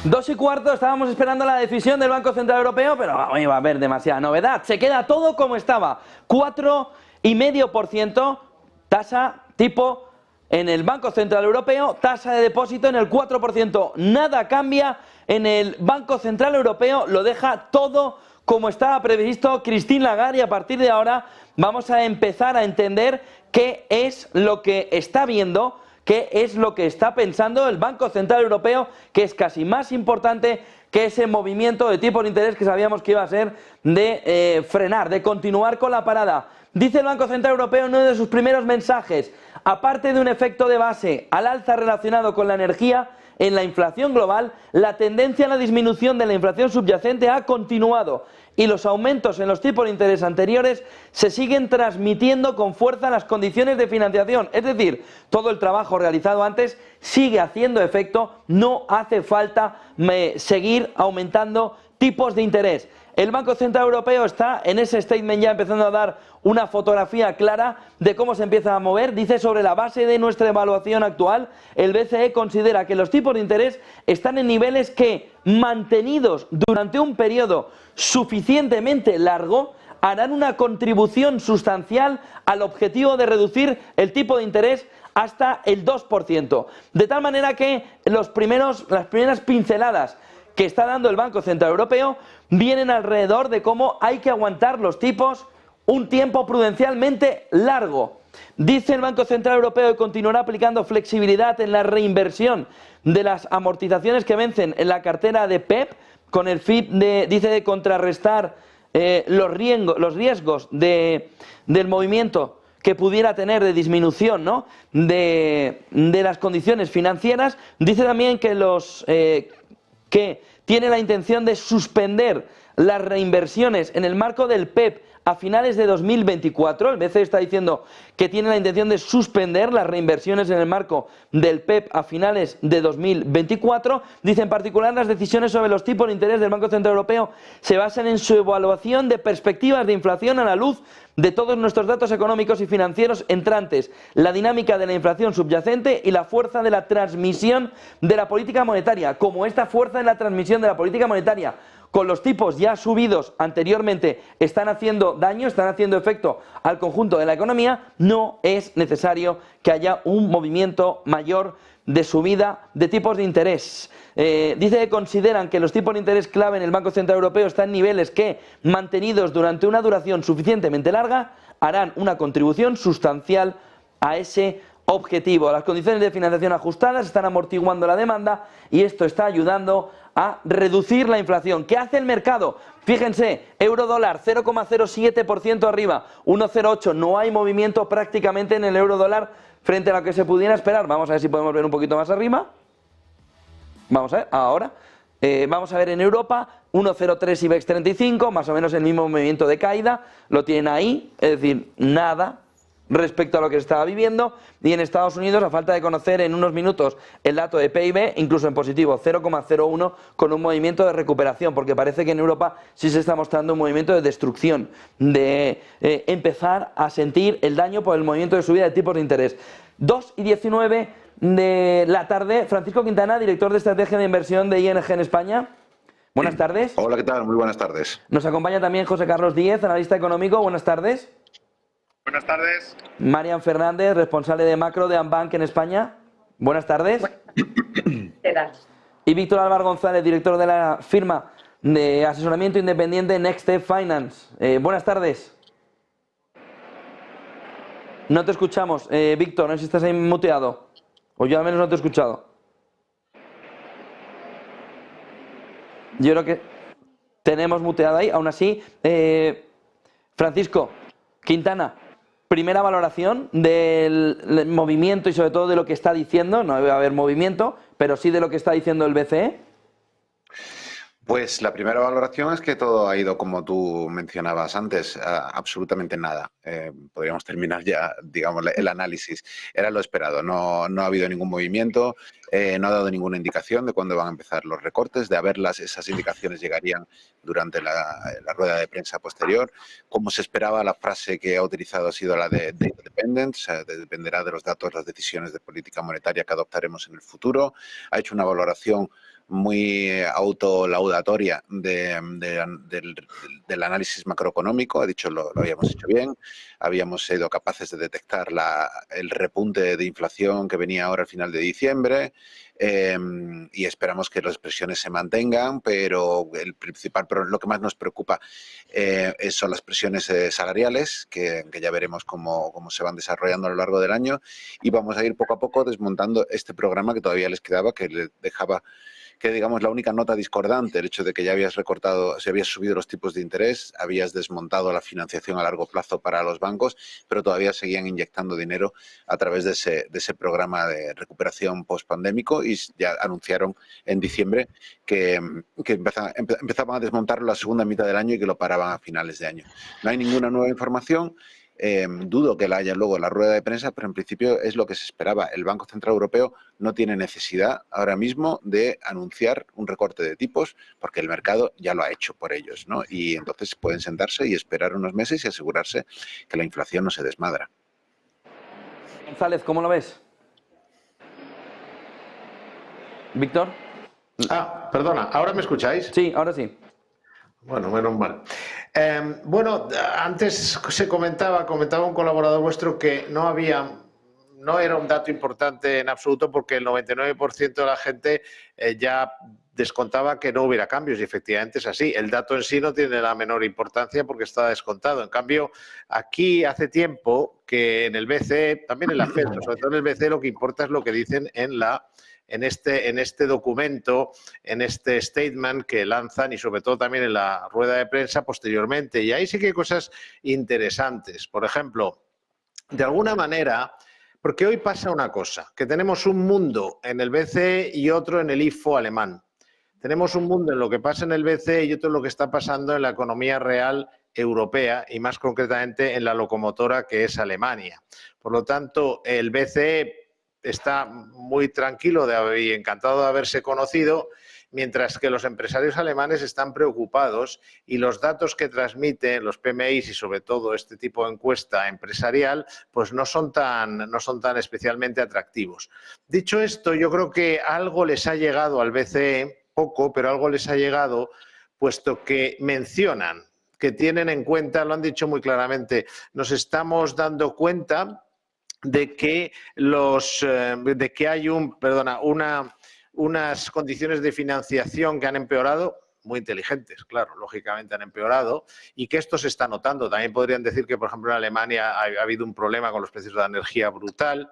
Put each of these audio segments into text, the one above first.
2:15, estábamos esperando la decisión del Banco Central Europeo, pero no iba a haber demasiada novedad. Se queda todo como estaba. 4,5% tasa tipo en el Banco Central Europeo, tasa de depósito en el 4%. Nada cambia en el Banco Central Europeo, lo deja todo como estaba previsto Christine Lagarde, y a partir de ahora vamos a empezar a entender qué es lo que está viendo, qué es lo que está pensando el Banco Central Europeo, que es casi más importante que ese movimiento de tipos de interés que sabíamos que iba a ser de frenar, de continuar con la parada. Dice el Banco Central Europeo en uno de sus primeros mensajes: aparte de un efecto de base al alza relacionado con la energía, en la inflación global, la tendencia a la disminución de la inflación subyacente ha continuado y los aumentos en los tipos de interés anteriores se siguen transmitiendo con fuerza en las condiciones de financiación. Es decir, todo el trabajo realizado antes sigue haciendo efecto, no hace falta seguir aumentando tipos de interés. El Banco Central Europeo está en ese statement ya empezando a dar una fotografía clara de cómo se empieza a mover. Dice: sobre la base de nuestra evaluación actual, el BCE considera que los tipos de interés están en niveles que, mantenidos durante un periodo suficientemente largo, harán una contribución sustancial al objetivo de reducir el tipo de interés hasta el 2%. De tal manera que las primeras pinceladas que está dando el Banco Central Europeo vienen alrededor de cómo hay que aguantar los tipos un tiempo prudencialmente largo. Dice el Banco Central Europeo que continuará aplicando flexibilidad en la reinversión de las amortizaciones que vencen en la cartera de PEP, con el fin de contrarrestar los riesgos del movimiento que pudiera tener de disminución, ¿no?, de las condiciones financieras. Dice también que que tiene la intención de suspender las reinversiones en el marco del PEP a finales de 2024. El BCE está diciendo que tiene la intención de suspender las reinversiones en el marco del PEP a finales de 2024. Dice: en particular, las decisiones sobre los tipos de interés del Banco Central Europeo se basan en su evaluación de perspectivas de inflación a la luz de todos nuestros datos económicos y financieros entrantes, la dinámica de la inflación subyacente y la fuerza de la transmisión de la política monetaria. Como esta fuerza en la transmisión de la política monetaria, con los tipos ya subidos anteriormente, están haciendo daño, están haciendo efecto al conjunto de la economía, no es necesario que haya un movimiento mayor de subida de tipos de interés. Dice que consideran que los tipos de interés clave en el Banco Central Europeo están en niveles que, mantenidos durante una duración suficientemente larga, harán una contribución sustancial a ese objetivo. Las condiciones de financiación ajustadas están amortiguando la demanda y esto está ayudando a reducir la inflación. ¿Qué hace el mercado? Fíjense, euro-dólar 0,07% arriba, 1,08. No hay movimiento prácticamente en el euro-dólar frente a lo que se pudiera esperar. Vamos a ver si podemos ver un poquito más arriba. Vamos a ver, ahora. Vamos a ver en Europa, 1,03 IBEX 35, más o menos el mismo movimiento de caída. Lo tienen ahí, es decir, nada respecto a lo que se estaba viviendo. Y en Estados Unidos, a falta de conocer en unos minutos el dato de PIB, incluso en positivo, 0,01, con un movimiento de recuperación, porque parece que en Europa sí se está mostrando un movimiento de destrucción, de empezar a sentir el daño por el movimiento de subida de tipos de interés. 2:19 de la tarde. Francisco Quintana, director de estrategia de inversión de ING en España. Buenas tardes. Hola, ¿qué tal? Muy buenas tardes. Nos acompaña también José Carlos Díez, analista económico. Buenas tardes. Buenas tardes. Marian Fernández, responsable de macro de Ambank en España. Buenas tardes. ¿Qué tal? Y Víctor Álvaro González, director de la firma de asesoramiento independiente Next Step Finance. Buenas tardes. No te escuchamos, Víctor, no sé si estás ahí muteado. O yo al menos no te he escuchado. Yo creo que tenemos muteado ahí. Aún así, Francisco Quintana, primera valoración del movimiento y sobre todo de lo que está diciendo. No debe haber movimiento, pero sí de lo que está diciendo el BCE. Pues la primera valoración es que todo ha ido como tú mencionabas antes, absolutamente nada. Podríamos terminar ya, digamos, el análisis. Era lo esperado, no ha habido ningún movimiento, no ha dado ninguna indicación de cuándo van a empezar los recortes. De haberlas, esas indicaciones llegarían durante la rueda de prensa posterior. Como se esperaba, la frase que ha utilizado ha sido la de data dependent, o sea, dependerá de los datos, las decisiones de política monetaria que adoptaremos en el futuro. Ha hecho una valoración muy autolaudatoria del análisis macroeconómico. Ha dicho lo habíamos hecho bien, habíamos sido capaces de detectar el repunte de inflación que venía ahora al final de diciembre, y esperamos que las presiones se mantengan, pero lo que más nos preocupa son las presiones salariales, que ya veremos cómo se van desarrollando a lo largo del año, y vamos a ir poco a poco desmontando este programa que todavía les quedaba, que le dejaba que, digamos, la única nota discordante, el hecho de que ya habías subido los tipos de interés, habías desmontado la financiación a largo plazo para los bancos, pero todavía seguían inyectando dinero a través de ese programa de recuperación post-pandémico, y ya anunciaron en diciembre que empezaban a desmontarlo la segunda mitad del año y que lo paraban a finales de año. No hay ninguna nueva información. Dudo que la haya luego en la rueda de prensa, pero en principio es lo que se esperaba. El Banco Central Europeo no tiene necesidad ahora mismo de anunciar un recorte de tipos, porque el mercado ya lo ha hecho por ellos, ¿no? Y entonces pueden sentarse y esperar unos meses y asegurarse que la inflación no se desmadra. González, ¿cómo lo ves? ¿Víctor? Perdona, ¿ahora me escucháis? Sí, ahora sí. Bueno, menos mal. Bueno, antes se comentaba un colaborador vuestro que no era un dato importante en absoluto, porque el 99% de la gente ya descontaba que no hubiera cambios, y efectivamente es así. El dato en sí no tiene la menor importancia porque está descontado. En cambio, aquí hace tiempo que en el BCE, también en la FED, sobre todo en el BCE, lo que importa es lo que dicen en este documento, en este statement que lanzan, y sobre todo también en la rueda de prensa posteriormente. Y ahí sí que hay cosas interesantes. Por ejemplo, de alguna manera, porque hoy pasa una cosa, que tenemos un mundo en el BCE y otro en el IFO alemán. Tenemos un mundo en lo que pasa en el BCE y otro en lo que está pasando en la economía real europea, y más concretamente en la locomotora que es Alemania. Por lo tanto, el BCE está muy tranquilo y encantado de haberse conocido, mientras que los empresarios alemanes están preocupados, y los datos que transmiten los PMIs y sobre todo este tipo de encuesta empresarial pues no son tan especialmente atractivos. Dicho esto, yo creo que algo les ha llegado al BCE, poco, pero algo les ha llegado, puesto que mencionan que tienen en cuenta, lo han dicho muy claramente, nos estamos dando cuenta de que hay unas condiciones de financiación que han empeorado, muy inteligentes, claro, lógicamente han empeorado, y que esto se está notando. También podrían decir que, por ejemplo, en Alemania ha habido un problema con los precios de la energía brutal.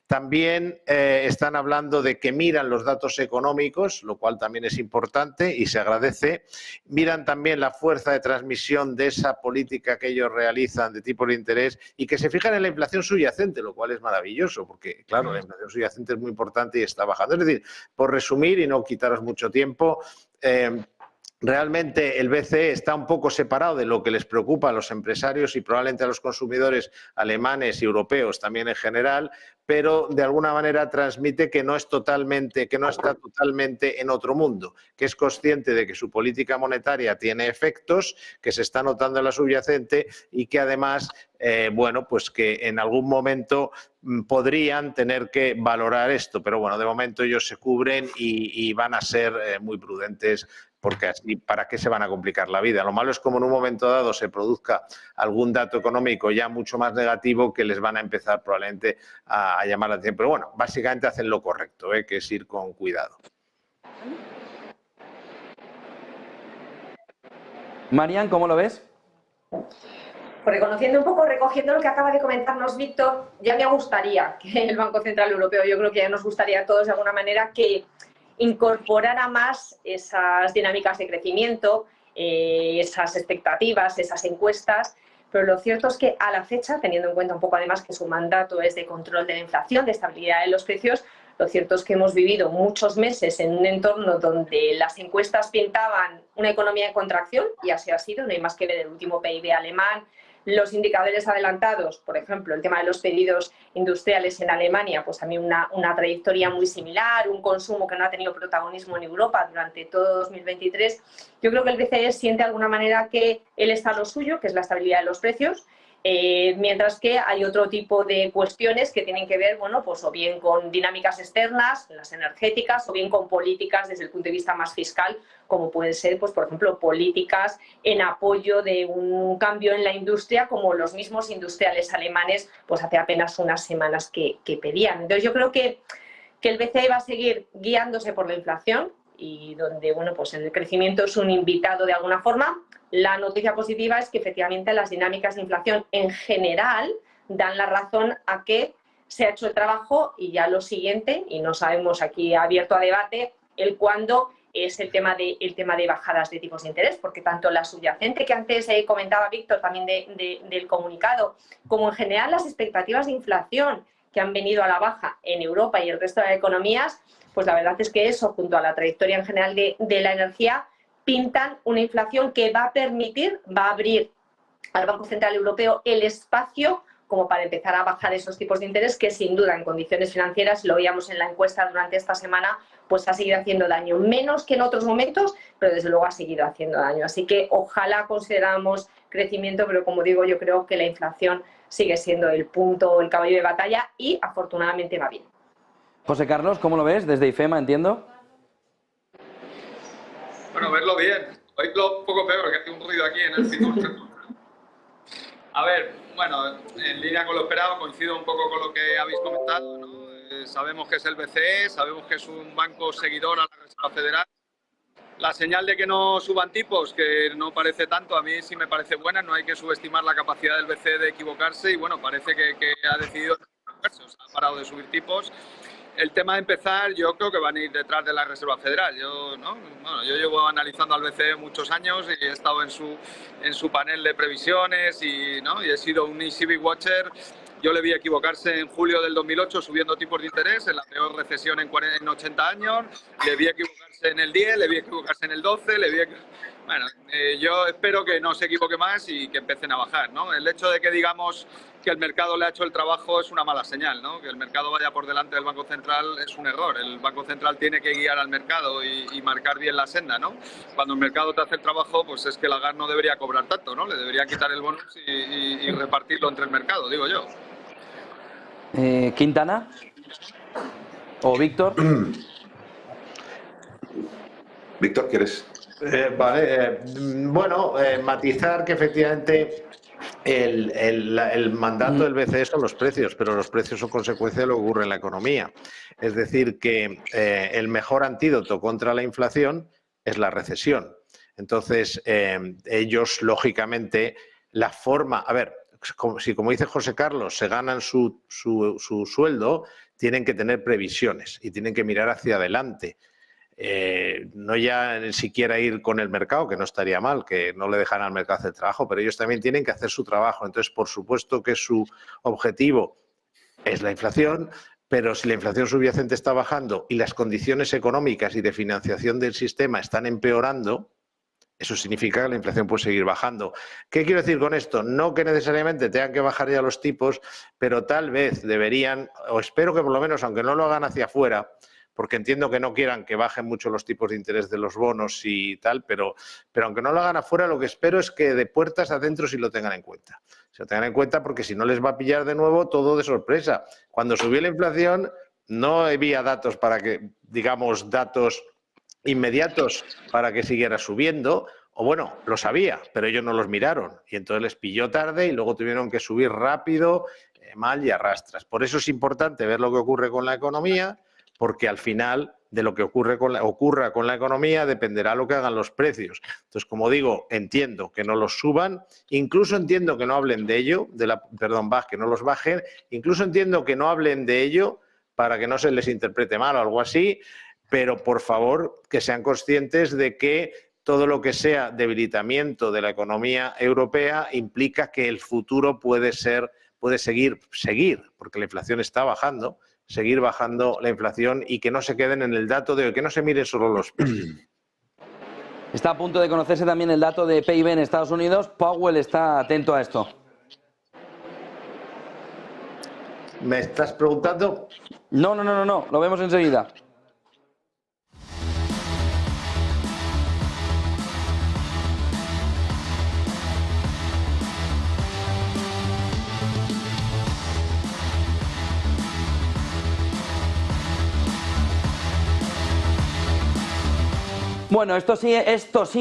También están hablando de que miran los datos económicos, lo cual también es importante y se agradece. Miran también la fuerza de transmisión de esa política que ellos realizan de tipo de interés, y que se fijan en la inflación subyacente, lo cual es maravilloso, porque, claro, la inflación subyacente es muy importante y está bajando. Es decir, por resumir y no quitaros mucho tiempo, realmente el BCE está un poco separado de lo que les preocupa a los empresarios y probablemente a los consumidores alemanes y europeos también en general, pero de alguna manera transmite que no está totalmente en otro mundo, que es consciente de que su política monetaria tiene efectos, que se está notando en la subyacente, y que además, bueno, pues que en algún momento podrían tener que valorar esto, pero bueno, de momento ellos se cubren y van a ser muy prudentes, porque así, ¿para qué se van a complicar la vida? Lo malo es como en un momento dado se produzca algún dato económico ya mucho más negativo, que les van a empezar probablemente a llamar la atención. Pero bueno, básicamente hacen lo correcto, que es ir con cuidado. Marian, ¿cómo lo ves? Pues recogiendo lo que acaba de comentarnos Víctor, ya me gustaría que el Banco Central Europeo, yo creo que ya nos gustaría a todos de alguna manera que incorporara más esas dinámicas de crecimiento, esas expectativas, esas encuestas, pero lo cierto es que a la fecha, teniendo en cuenta un poco además que su mandato es de control de la inflación, de estabilidad de los precios, lo cierto es que hemos vivido muchos meses en un entorno donde las encuestas pintaban una economía en contracción, y así ha sido, no hay más que ver el último PIB alemán, los indicadores adelantados, por ejemplo, el tema de los pedidos industriales en Alemania, pues también una trayectoria muy similar, un consumo que no ha tenido protagonismo en Europa durante todo 2023. Yo creo que el BCE siente de alguna manera que él está a lo suyo, que es la estabilidad de los precios, Mientras que hay otro tipo de cuestiones que tienen que ver, bueno, pues o bien con dinámicas externas, las energéticas, o bien con políticas desde el punto de vista más fiscal, como pueden ser, pues, por ejemplo, políticas en apoyo de un cambio en la industria, como los mismos industriales alemanes, pues hace apenas unas semanas que pedían. Entonces yo creo que el BCE va a seguir guiándose por la inflación y donde, bueno, pues el crecimiento es un invitado de alguna forma. La noticia positiva es que efectivamente las dinámicas de inflación en general dan la razón a que se ha hecho el trabajo y ya lo siguiente, y no sabemos aquí abierto a debate, el cuándo es el tema de bajadas de tipos de interés, porque tanto la subyacente que antes comentaba Víctor también del comunicado, como en general las expectativas de inflación que han venido a la baja en Europa y el resto de las economías, pues la verdad es que eso, junto a la trayectoria en general de la energía, pintan una inflación que va a abrir al Banco Central Europeo el espacio como para empezar a bajar esos tipos de interés que sin duda en condiciones financieras, lo veíamos en la encuesta durante esta semana, pues ha seguido haciendo daño, menos que en otros momentos, pero desde luego ha seguido haciendo daño. Así que ojalá consideramos crecimiento, pero como digo, yo creo que la inflación sigue siendo el caballo de batalla y afortunadamente va bien. José Carlos, ¿cómo lo ves? Desde IFEMA, entiendo. Bueno, verlo bien. Oírlo un poco peor, que hace un ruido aquí en el Fitur. A ver, bueno, en línea con lo esperado, coincido un poco con lo que habéis comentado, ¿no? Sabemos que es el BCE, sabemos que es un banco seguidor a la Reserva Federal. La señal de que no suban tipos, que no parece tanto, a mí sí me parece buena, no hay que subestimar la capacidad del BCE de equivocarse y bueno, parece que ha decidido equivocarse, o sea, ha parado de subir tipos. El tema de empezar, yo creo que van a ir detrás de la Reserva Federal. Yo llevo analizando al BCE muchos años y he estado en su panel de previsiones y he sido un ECB watcher. Yo le vi equivocarse en julio del 2008 subiendo tipos de interés, en la peor recesión en 80 años. Le vi equivocarse en el 10, le vi equivocarse en el 12, yo espero que no se equivoque más y que empiecen a bajar, ¿no? El hecho de que digamos que el mercado le ha hecho el trabajo es una mala señal, ¿no? Que el mercado vaya por delante del Banco Central es un error. El Banco Central tiene que guiar al mercado y marcar bien la senda, ¿no? Cuando el mercado te hace el trabajo, pues es que Lagarde no debería cobrar tanto, ¿no? Le debería quitar el bonus y repartirlo entre el mercado, digo yo. ¿Quintana? ¿O Víctor? Víctor, ¿quieres? Matizar que efectivamente el mandato del BCE son los precios, pero los precios son consecuencia de lo que ocurre en la economía. Es decir, que el mejor antídoto contra la inflación es la recesión. Entonces, ellos, lógicamente, la forma... A ver, si como dice José Carlos, se ganan su sueldo, tienen que tener previsiones y tienen que mirar hacia adelante. No ya ni siquiera ir con el mercado, que no estaría mal, que no le dejan al mercado hacer trabajo, pero ellos también tienen que hacer su trabajo. Entonces, por supuesto que su objetivo es la inflación, pero si la inflación subyacente está bajando y las condiciones económicas y de financiación del sistema están empeorando, eso significa que la inflación puede seguir bajando. ¿Qué quiero decir con esto? No que necesariamente tengan que bajar ya los tipos, pero tal vez deberían, o espero que por lo menos, aunque no lo hagan hacia afuera, porque entiendo que no quieran que bajen mucho los tipos de interés de los bonos y tal, pero aunque no lo hagan afuera, lo que espero es que de puertas adentro sí lo tengan en cuenta. Se lo tengan en cuenta porque si no les va a pillar de nuevo todo de sorpresa. Cuando subió la inflación no había datos para que, digamos, datos inmediatos para que siguiera subiendo, o bueno, los había, pero ellos no los miraron y entonces les pilló tarde y luego tuvieron que subir rápido, mal y arrastras. Por eso es importante ver lo que ocurre con la economía, porque al final de lo que ocurra con la economía dependerá lo que hagan los precios. Entonces, como digo, entiendo que no los suban, incluso entiendo que no hablen de ello, que no los bajen, incluso entiendo que no hablen de ello para que no se les interprete mal o algo así, pero por favor que sean conscientes de que todo lo que sea debilitamiento de la economía europea implica que el futuro puede seguir, porque la inflación está bajando, seguir bajando la inflación y que no se queden en el dato de que no se miren solo los precios. Está a punto de conocerse también el dato de PIB en Estados Unidos. Powell está atento a esto. ¿Me estás preguntando? No, lo vemos enseguida. Bueno, esto sí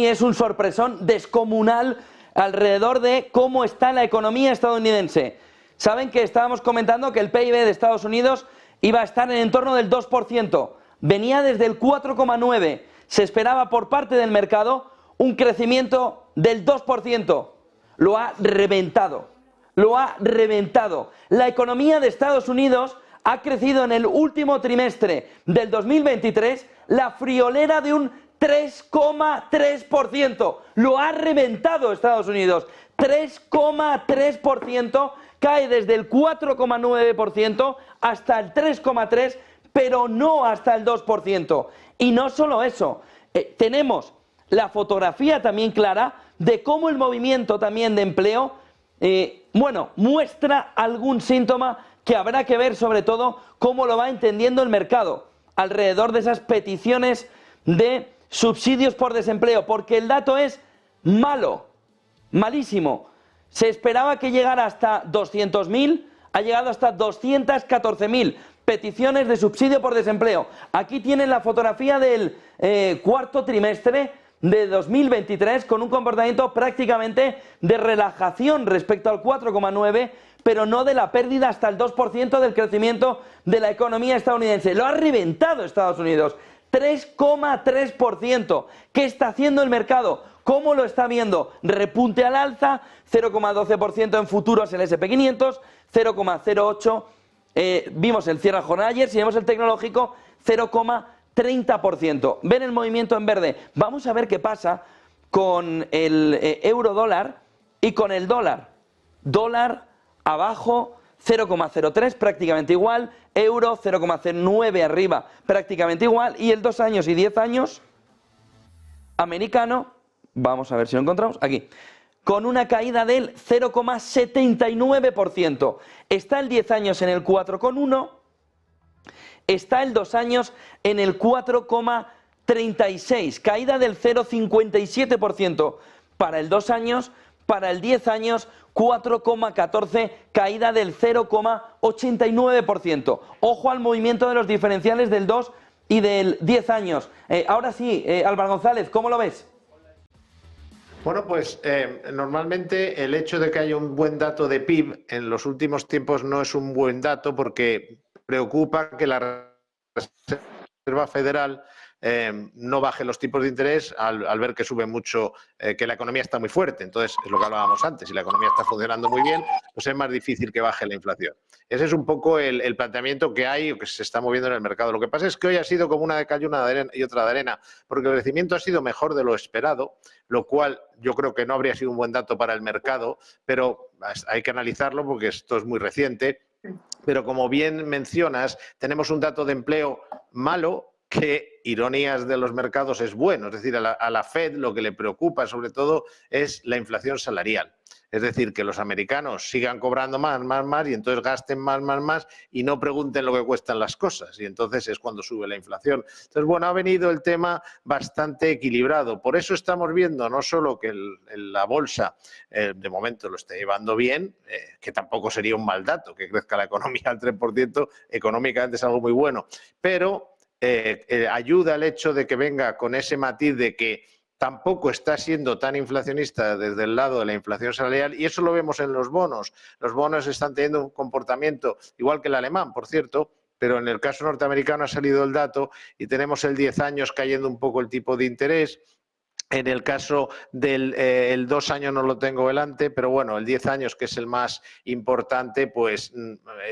es un sorpresón descomunal alrededor de cómo está la economía estadounidense. Saben que estábamos comentando que el PIB de Estados Unidos iba a estar en torno del 2%, venía desde el 4,9%, se esperaba por parte del mercado un crecimiento del 2%, lo ha reventado, La economía de Estados Unidos ha crecido en el último trimestre del 2023 la friolera de un 3,3%, lo ha reventado Estados Unidos, 3,3%, cae desde el 4,9% hasta el 3,3%, pero no hasta el 2%. Y no solo eso, tenemos la fotografía también clara de cómo el movimiento también de empleo, muestra algún síntoma que habrá que ver, sobre todo cómo lo va entendiendo el mercado alrededor de esas peticiones de subsidios por desempleo, porque el dato es malo, malísimo. Se esperaba que llegara hasta 200.000, ha llegado hasta 214.000 peticiones de subsidio por desempleo. Aquí tienen la fotografía del cuarto trimestre de 2023 con un comportamiento prácticamente de relajación respecto al 4,9%, pero no de la pérdida hasta el 2% del crecimiento de la economía estadounidense. Lo ha reventado Estados Unidos, 3,3%. ¿Qué está haciendo el mercado? ¿Cómo lo está viendo? Repunte al alza, 0,12% en futuros el S&P 500, 0,08%. Vimos el cierre de jornada ayer, si vemos el tecnológico, 0,30%. ¿Ven el movimiento en verde? Vamos a ver qué pasa con el euro dólar y con el dólar. Dólar abajo, 0,03, prácticamente igual. Euro, 0,09 arriba, prácticamente igual. Y el 2 años y 10 años americano, vamos a ver si lo encontramos, aquí, con una caída del 0,79%. Está el 10 años en el 4,1%, está el 2 años en el 4,36%, caída del 0,57% para el 2 años, para el 10 años 4,14%, caída del 0,89%. Ojo al movimiento de los diferenciales del 2 y del 10 años. Ahora sí, Álvaro González, ¿cómo lo ves? Bueno, pues normalmente el hecho de que haya un buen dato de PIB en los últimos tiempos no es un buen dato porque preocupa que la Reserva Federal no baje los tipos de interés al ver que sube mucho, que la economía está muy fuerte. Entonces, es lo que hablábamos antes, si la economía está funcionando muy bien, pues es más difícil que baje la inflación. Ese es un poco el planteamiento que hay o que se está moviendo en el mercado. Lo que pasa es que hoy ha sido como una de cal y una de arena, y otra de arena, porque el crecimiento ha sido mejor de lo esperado, lo cual yo creo que no habría sido un buen dato para el mercado, pero hay que analizarlo porque esto es muy reciente. Pero como bien mencionas, tenemos un dato de empleo malo que, ironías de los mercados, es bueno. Es decir, a la Fed lo que le preocupa sobre todo es la inflación salarial. Es decir, que los americanos sigan cobrando más y entonces gasten más y no pregunten lo que cuestan las cosas. Y entonces es cuando sube la inflación. Entonces, bueno, ha venido el tema bastante equilibrado. Por eso estamos viendo no solo que la bolsa de momento lo está llevando bien, que tampoco sería un mal dato, que crezca la economía al 3%, económicamente es algo muy bueno, pero ayuda el hecho de que venga con ese matiz de que tampoco está siendo tan inflacionista desde el lado de la inflación salarial, y eso lo vemos en los bonos. Los bonos están teniendo un comportamiento igual que el alemán, por cierto, pero en el caso norteamericano ha salido el dato y tenemos el 10 años cayendo un poco el tipo de interés. En el caso del 2 años no lo tengo delante, pero bueno, el 10 años, que es el más importante, pues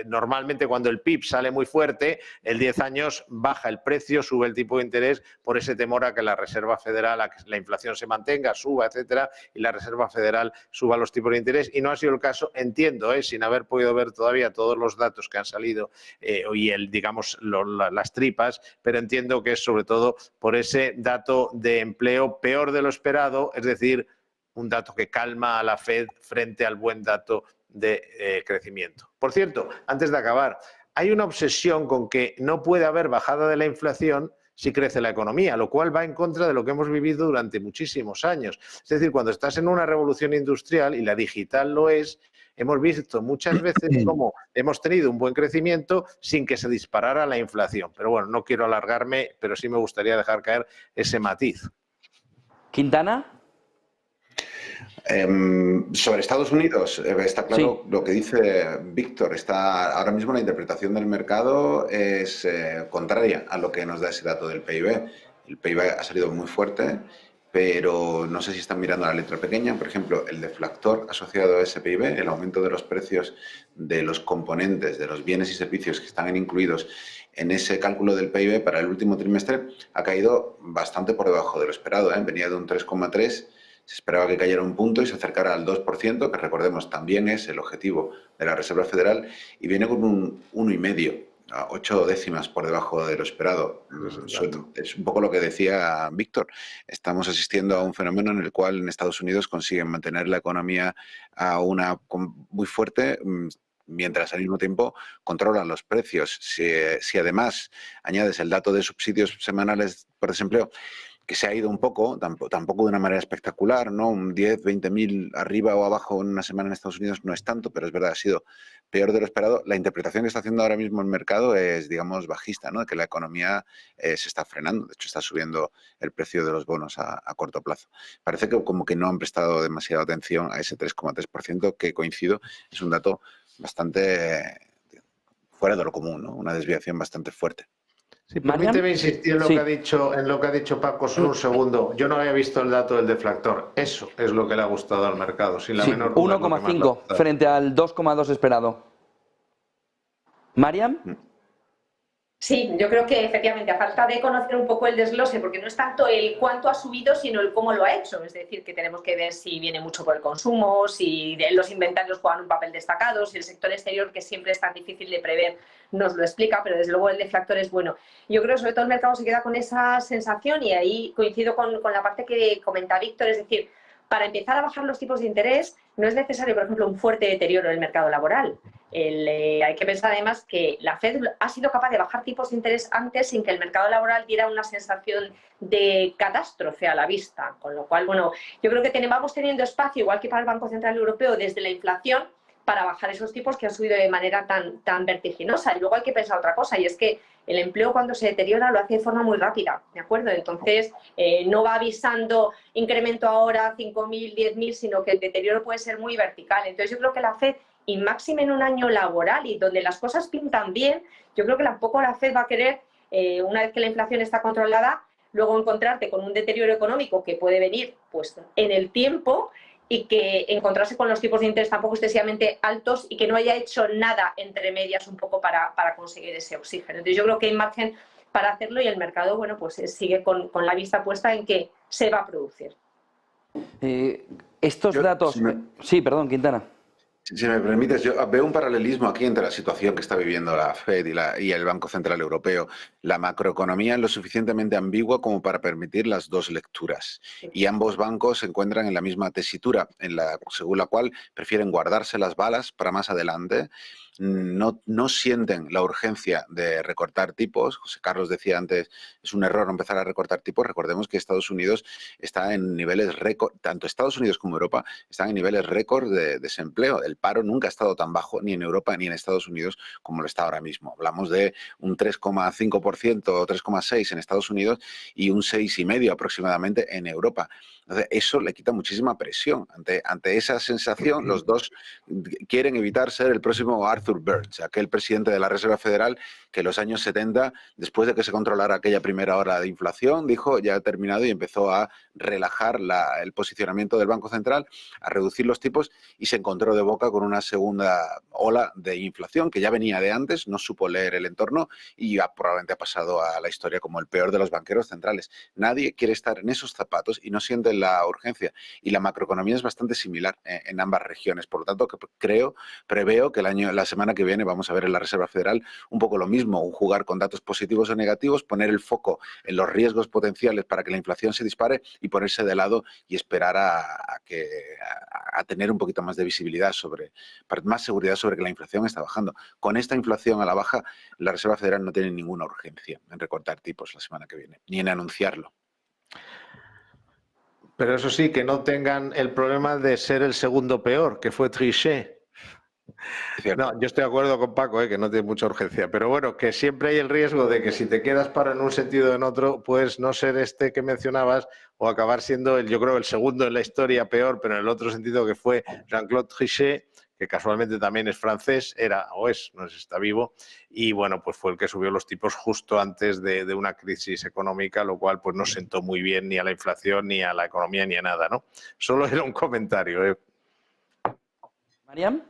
normalmente cuando el PIB sale muy fuerte, el 10 años baja el precio, sube el tipo de interés por ese temor a que la Reserva Federal, a que la inflación se mantenga, suba, etcétera, y la Reserva Federal suba los tipos de interés. Y no ha sido el caso, entiendo, sin haber podido ver todavía todos los datos que han salido y las tripas, pero entiendo que es sobre todo por ese dato de empleo peor de lo esperado, es decir, un dato que calma a la Fed frente al buen dato de crecimiento. Por cierto, antes de acabar, hay una obsesión con que no puede haber bajada de la inflación si crece la economía, lo cual va en contra de lo que hemos vivido durante muchísimos años. Es decir, cuando estás en una revolución industrial, y la digital lo es, hemos visto muchas veces cómo hemos tenido un buen crecimiento sin que se disparara la inflación. Pero bueno, no quiero alargarme, pero sí me gustaría dejar caer ese matiz. Quintana. Sobre Estados Unidos, está claro lo que dice Víctor. Ahora mismo la interpretación del mercado es contraria a lo que nos da ese dato del PIB. El PIB ha salido muy fuerte, pero no sé si están mirando la letra pequeña. Por ejemplo, el deflactor asociado a ese PIB, el aumento de los precios de los componentes, de los bienes y servicios que están incluidos en ese cálculo del PIB para el último trimestre, ha caído bastante por debajo de lo esperado. Venía de un 3,3%. Se esperaba que cayera un punto y se acercara al 2%, que recordemos también es el objetivo de la Reserva Federal, y viene con un 1,5%, a 8 décimas por debajo de lo esperado. Es un poco lo que decía Víctor. Estamos asistiendo a un fenómeno en el cual en Estados Unidos consiguen mantener la economía muy fuerte, mientras al mismo tiempo controlan los precios. Si además añades el dato de subsidios semanales por desempleo, que se ha ido un poco, tampoco de una manera espectacular, ¿no? Un 10, 20.000 arriba o abajo en una semana en Estados Unidos no es tanto, pero es verdad, ha sido peor de lo esperado. La interpretación que está haciendo ahora mismo el mercado es, digamos, bajista, ¿no? Que la economía se está frenando. De hecho, está subiendo el precio de los bonos a corto plazo. Parece que como que no han prestado demasiada atención a ese 3,3%, que coincido, es un dato bastante fuera de lo común, ¿no? Una desviación bastante fuerte. Sí, permíteme insistir en lo que ha dicho Paco solo un segundo. Yo no había visto el dato del deflactor. Eso es lo que le ha gustado al mercado, sin la menor duda. 1,5 frente al 2,2 esperado. ¿Mariam? Sí, yo creo que efectivamente, a falta de conocer un poco el desglose, porque no es tanto el cuánto ha subido, sino el cómo lo ha hecho. Es decir, que tenemos que ver si viene mucho por el consumo, si los inventarios juegan un papel destacado, si el sector exterior, que siempre es tan difícil de prever, nos lo explica, pero desde luego el deflactor es bueno. Yo creo que sobre todo el mercado se queda con esa sensación, y ahí coincido con la parte que comenta Víctor, es decir, para empezar a bajar los tipos de interés no es necesario, por ejemplo, un fuerte deterioro del mercado laboral. Hay que pensar además que la Fed ha sido capaz de bajar tipos de interés antes sin que el mercado laboral diera una sensación de catástrofe a la vista. Con lo cual, bueno, yo creo que vamos teniendo espacio, igual que para el Banco Central Europeo, desde la inflación, para bajar esos tipos que han subido de manera tan vertiginosa. Y luego hay que pensar otra cosa, y es que el empleo, cuando se deteriora, lo hace de forma muy rápida, ¿de acuerdo? Entonces, no va avisando incremento ahora 5.000, 10.000, sino que el deterioro puede ser muy vertical. Entonces, yo creo que la Fed, y máxime en un año laboral y donde las cosas pintan bien, yo creo que tampoco la Fed va a querer, una vez que la inflación está controlada, luego encontrarte con un deterioro económico que puede venir pues en el tiempo, y que encontrarse con los tipos de interés tampoco excesivamente altos y que no haya hecho nada entre medias un poco para conseguir ese oxígeno. Entonces yo creo que hay margen para hacerlo, y el mercado, bueno, pues sigue con la vista puesta en que se va a producir. Estos datos... Sí, perdón, Quintana. Si me permites, yo veo un paralelismo aquí entre la situación que está viviendo la Fed y el Banco Central Europeo. La macroeconomía es lo suficientemente ambigua como para permitir las dos lecturas. Y ambos bancos se encuentran en la misma tesitura, según la cual prefieren guardarse las balas para más adelante. No sienten la urgencia de recortar tipos. José Carlos decía antes, es un error empezar a recortar tipos. Recordemos que Estados Unidos está en niveles récord, tanto Estados Unidos como Europa están en niveles récord de desempleo. El paro nunca ha estado tan bajo ni en Europa ni en Estados Unidos como lo está ahora mismo. Hablamos de un 3,5% o 3,6% en Estados Unidos y un 6,5% aproximadamente en Europa. Entonces, eso le quita muchísima presión. Ante esa sensación, los dos quieren evitar ser el próximo Arthur Burns, aquel presidente de la Reserva Federal que en los años 70, después de que se controlara aquella primera ola de inflación, dijo ya ha terminado, y empezó a relajar el posicionamiento del Banco Central, a reducir los tipos, y se encontró de boca con una segunda ola de inflación que ya venía de antes, no supo leer el entorno y probablemente ha pasado a la historia como el peor de los banqueros centrales. Nadie quiere estar en esos zapatos y no siente la urgencia, y la macroeconomía es bastante similar en ambas regiones. Por lo tanto, preveo que la semana que viene vamos a ver en la Reserva Federal un poco lo mismo, un jugar con datos positivos o negativos, poner el foco en los riesgos potenciales para que la inflación se dispare y ponerse de lado y esperar a tener un poquito más de visibilidad más seguridad sobre que la inflación está bajando. Con esta inflación a la baja, la Reserva Federal no tiene ninguna urgencia en recortar tipos la semana que viene, ni en anunciarlo. Pero eso sí, que no tengan el problema de ser el segundo peor, que fue Trichet. No, yo estoy de acuerdo con Paco, que no tiene mucha urgencia, pero bueno, que siempre hay el riesgo de que si te quedas para en un sentido o en otro, pues no ser este que mencionabas o acabar siendo, yo creo, el segundo en la historia peor, pero en el otro sentido que fue Jean-Claude Trichet, que casualmente también es francés, era o es, no sé si está vivo, y bueno, pues fue el que subió los tipos justo antes de una crisis económica, lo cual pues no sentó muy bien ni a la inflación, ni a la economía, ni a nada, ¿no? Solo era un comentario. Mariam.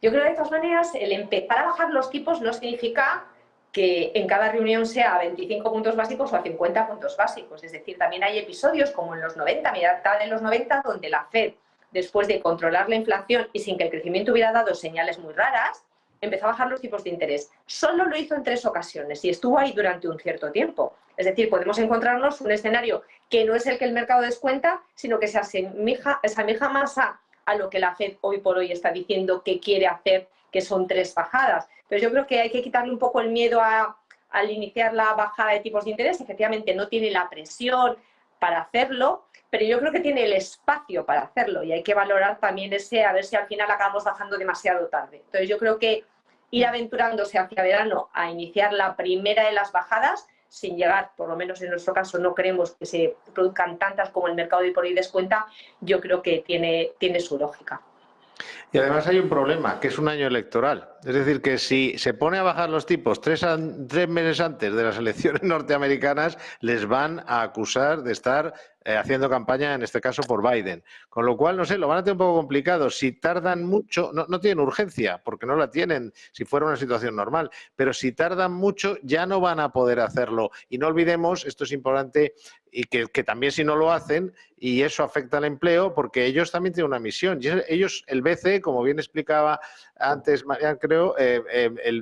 Yo creo que de todas maneras el empezar a bajar los tipos no significa que en cada reunión sea a 25 puntos básicos o a 50 puntos básicos. Es decir, también hay episodios como en los 90, mitad de los 90, donde la Fed, después de controlar la inflación y sin que el crecimiento hubiera dado señales muy raras, empezó a bajar los tipos de interés. Solo lo hizo en 3 ocasiones y estuvo ahí durante un cierto tiempo. Es decir, podemos encontrarnos un escenario que no es el que el mercado descuenta, sino que se asemeja más a lo que la Fed hoy por hoy está diciendo que quiere hacer, que son 3 bajadas. Pero yo creo que hay que quitarle un poco el miedo al iniciar la bajada de tipos de interés. Efectivamente, no tiene la presión para hacerlo, pero yo creo que tiene el espacio para hacerlo y hay que valorar también a ver si al final acabamos bajando demasiado tarde. Entonces yo creo que ir aventurándose hacia verano a iniciar la primera de las bajadas, sin llegar, por lo menos en nuestro caso, no creemos que se produzcan tantas como el mercado hoy por hoy descuenta, yo creo que tiene su lógica. Y además hay un problema, que es un año electoral. Es decir, que si se pone a bajar los tipos 3 meses antes de las elecciones norteamericanas, les van a acusar de estar haciendo campaña, en este caso, por Biden. Con lo cual, no sé, lo van a tener un poco complicado. Si tardan mucho, no tienen urgencia, porque no la tienen si fuera una situación normal, pero si tardan mucho, ya no van a poder hacerlo. Y no olvidemos, esto es importante, y que también si no lo hacen, y eso afecta al empleo, porque ellos también tienen una misión. Y ellos, el BCE, como bien explicaba antes Marian, creo,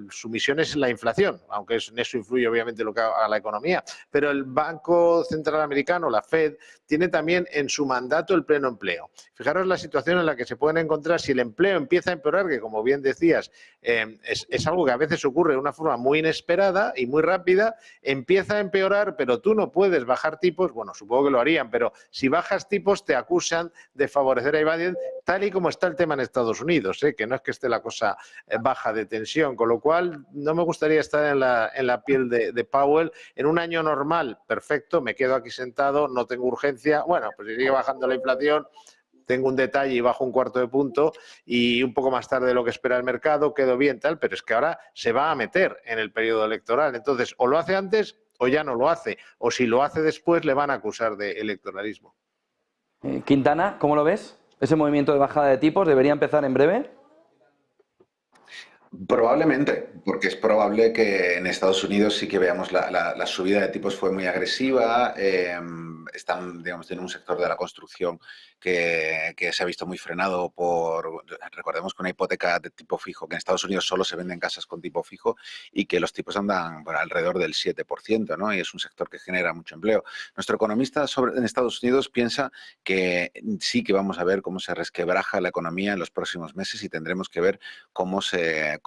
su misión es la inflación, aunque en eso influye obviamente lo que a la economía. Pero el Banco Central Americano, la Fed, tiene también en su mandato el pleno empleo. Fijaros la situación en la que se pueden encontrar si el empleo empieza a empeorar, que como bien decías, es algo que a veces ocurre de una forma muy inesperada y muy rápida, empieza a empeorar, pero tú no puedes bajar tipos, bueno, supongo que lo harían, pero si bajas tipos te acusan de favorecer a Biden, tal y como está el tema en Estados Unidos, que no es que esté la cosa baja de tensión, con lo cual no me gustaría estar en la piel de Powell. En un año normal, perfecto, me quedo aquí sentado, no tengo urgencia, bueno, pues si sigue bajando la inflación, tengo un detalle y bajo un cuarto de punto y un poco más tarde de lo que espera el mercado, quedo bien, tal, pero es que ahora se va a meter en el periodo electoral. Entonces, o lo hace antes o ya no lo hace, o si lo hace después le van a acusar de electoralismo. Quintana, ¿cómo lo ves? ¿Ese movimiento de bajada de tipos debería empezar en breve? Probablemente, porque es probable que en Estados Unidos sí que veamos la subida de tipos fue muy agresiva. Están, digamos, tienen un sector de la construcción que se ha visto muy frenado por, recordemos que una hipoteca de tipo fijo, que en Estados Unidos solo se venden casas con tipo fijo y que los tipos andan por alrededor del 7%, ¿no? Y es un sector que genera mucho empleo. Nuestro economista en Estados Unidos piensa que sí que vamos a ver cómo se resquebraja la economía en los próximos meses y tendremos que ver cómo se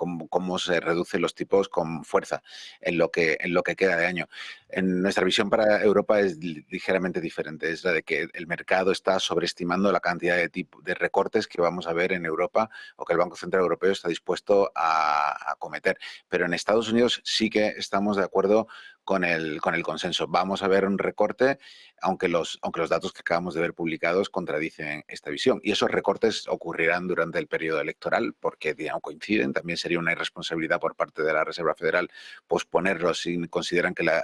reducen los tipos con fuerza en lo que queda de año. En nuestra visión para Europa es ligeramente diferente, es la de que el mercado está sobreestimando la cantidad de recortes que vamos a ver en Europa o que el Banco Central Europeo está dispuesto a cometer. Pero en Estados Unidos sí que estamos de acuerdo con el consenso. Vamos a ver un recorte, aunque los datos que acabamos de ver publicados contradicen esta visión. Y esos recortes ocurrirán durante el periodo electoral porque, digamos, coinciden. También sería una irresponsabilidad por parte de la Reserva Federal posponerlos si consideran que la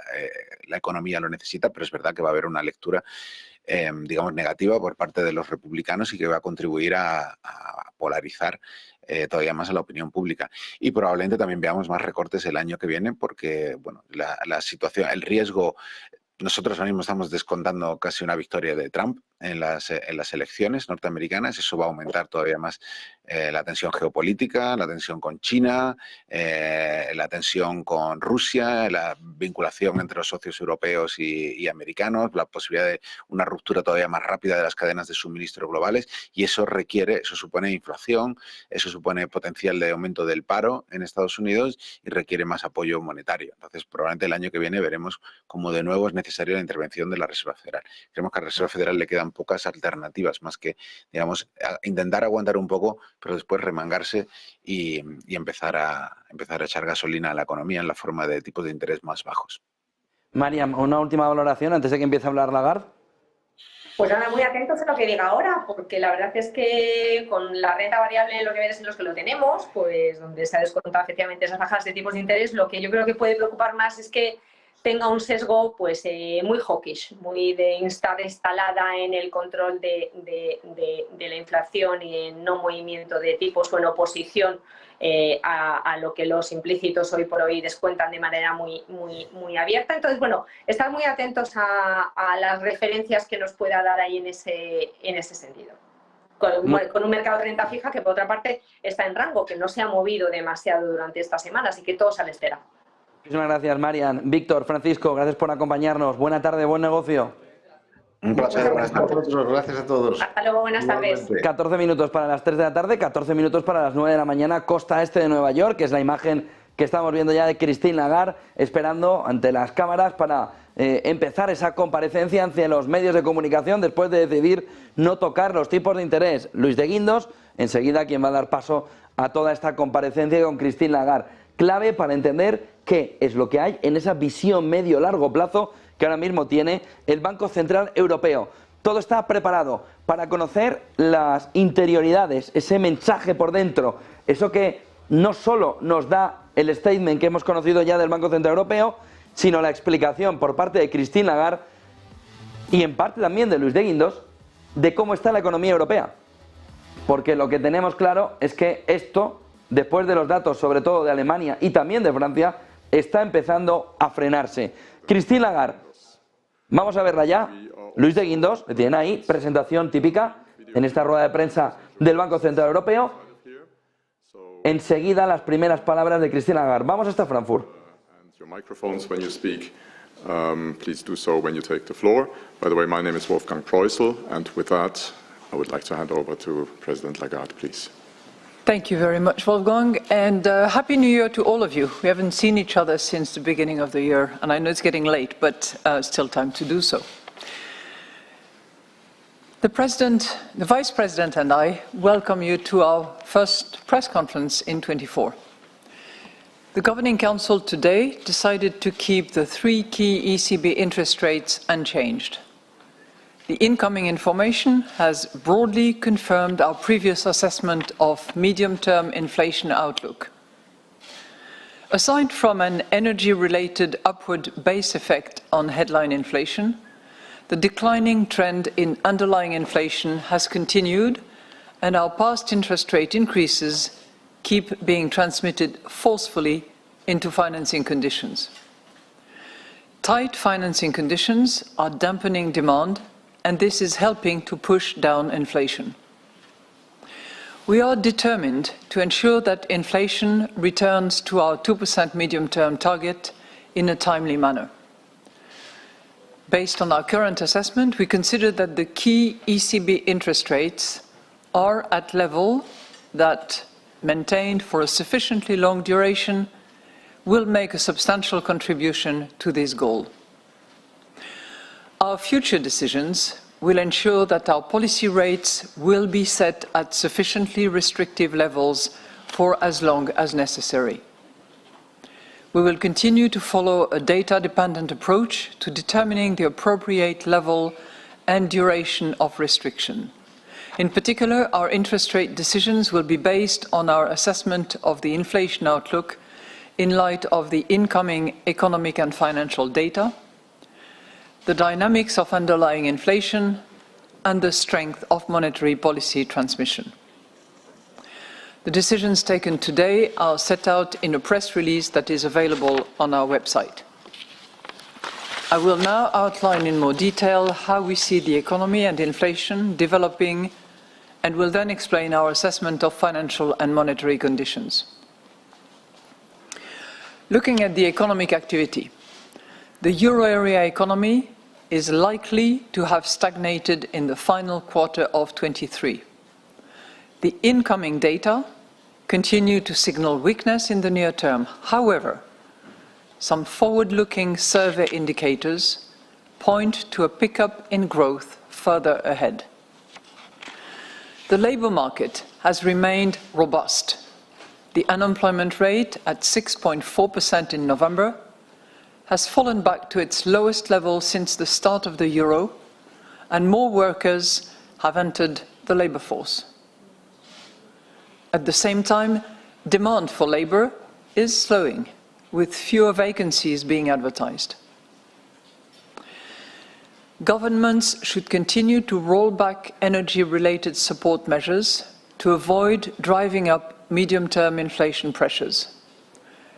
economía lo necesita, pero es verdad que va a haber una lectura digamos, negativa por parte de los republicanos y que va a contribuir a polarizar todavía más a la opinión pública. Y probablemente también veamos más recortes el año que viene porque, bueno, la situación, el riesgo. Nosotros ahora mismo estamos descontando casi una victoria de Trump en las elecciones norteamericanas. Eso va a aumentar todavía más la tensión geopolítica, la tensión con China, la tensión con Rusia, la vinculación entre los socios europeos y americanos, la posibilidad de una ruptura todavía más rápida de las cadenas de suministro globales. Y eso supone inflación, eso supone potencial de aumento del paro en Estados Unidos y requiere más apoyo monetario. Entonces, probablemente el año que viene veremos cómo de nuevo es necesaria la intervención de la Reserva Federal. Creemos que a la Reserva Federal le quedan pocas alternativas más que, digamos, intentar aguantar un poco, pero después remangarse y empezar a echar gasolina a la economía en la forma de tipos de interés más bajos. Mariam, una última valoración antes de que empiece a hablar Lagarde. Pues nada, muy atentos a lo que diga ahora, porque la verdad es que con la renta variable en los niveles en los que lo tenemos, pues donde se ha descontado efectivamente esas bajas de tipos de interés, lo que yo creo que puede preocupar más es que tenga un sesgo pues muy hawkish, muy de estar instalada en el control de la inflación y en no movimiento de tipos o en oposición a lo que los implícitos hoy por hoy descuentan de manera muy abierta. Entonces, bueno, estar muy atentos a las referencias que nos pueda dar ahí en ese sentido. Con un mercado de renta fija que, por otra parte, está en rango, que no se ha movido demasiado durante esta semana, así que todos a la espera. Muchísimas gracias, Marian. Víctor, Francisco, gracias por acompañarnos. Buena tarde, buen negocio. Un placer, buenas tardes. Gracias a todos. Hasta luego, buenas tardes. 14 minutos para las 3 de la tarde, 14 minutos para las 9 de la mañana, costa este de Nueva York, que es la imagen que estamos viendo ya de Christine Lagarde, esperando ante las cámaras para empezar esa comparecencia ante los medios de comunicación después de decidir no tocar los tipos de interés. Luis de Guindos, enseguida quien va a dar paso a toda esta comparecencia con Christine Lagarde. Clave para entender qué es lo que hay en esa visión medio-largo plazo que ahora mismo tiene el Banco Central Europeo. Todo está preparado para conocer las interioridades, ese mensaje por dentro, eso que no solo nos da el statement que hemos conocido ya del Banco Central Europeo, sino la explicación por parte de Christine Lagarde y en parte también de Luis de Guindos de cómo está la economía europea. Porque lo que tenemos claro es que esto, después de los datos sobre todo de Alemania y también de Francia, está empezando a frenarse. Christine Lagarde, vamos a verla ya. Luis de Guindos, le tienen ahí, presentación típica en esta rueda de prensa del Banco Central Europeo. Enseguida las primeras palabras de Christine Lagarde. Vamos hasta Frankfurt. Your microphones when you speak, please do so when you take the floor. By the way, my name is Wolfgang Preußel, and with that, I would like to hand over to President Lagarde, please. Thank you very much, Wolfgang, and Happy New Year to all of you. We haven't seen each other since the beginning of the year, and I know it's getting late, but still time to do so. The President, the Vice President and I welcome you to our first press conference in 24. The Governing Council today decided to keep the 3 key ECB interest rates unchanged. The incoming information has broadly confirmed our previous assessment of medium-term inflation outlook. Aside from an energy-related upward base effect on headline inflation, the declining trend in underlying inflation has continued, and our past interest rate increases keep being transmitted forcefully into financing conditions. Tight financing conditions are dampening demand, and this is helping to push down inflation. We are determined to ensure that inflation returns to our 2% medium-term target in a timely manner. Based on our current assessment, we consider that the key ECB interest rates are at level that, maintained for a sufficiently long duration, will make a substantial contribution to this goal. Our future decisions will ensure that our policy rates will be set at sufficiently restrictive levels for as long as necessary. We will continue to follow a data-dependent approach to determining the appropriate level and duration of restriction. In particular, our interest rate decisions will be based on our assessment of the inflation outlook in light of the incoming economic and financial data, the dynamics of underlying inflation, and the strength of monetary policy transmission. The decisions taken today are set out in a press release that is available on our website. I will now outline in more detail how we see the economy and inflation developing, and will then explain our assessment of financial and monetary conditions. Looking at the economic activity, the euro area economy is likely to have stagnated in the final quarter of 23. The incoming data continue to signal weakness in the near term. However, some forward-looking survey indicators point to a pickup in growth further ahead. The labour market has remained robust. The unemployment rate at 6.4% in November has fallen back to its lowest level since the start of the euro, and more workers have entered the labour force. At the same time, demand for labour is slowing, with fewer vacancies being advertised. Governments should continue to roll back energy-related support measures to avoid driving up medium-term inflation pressures.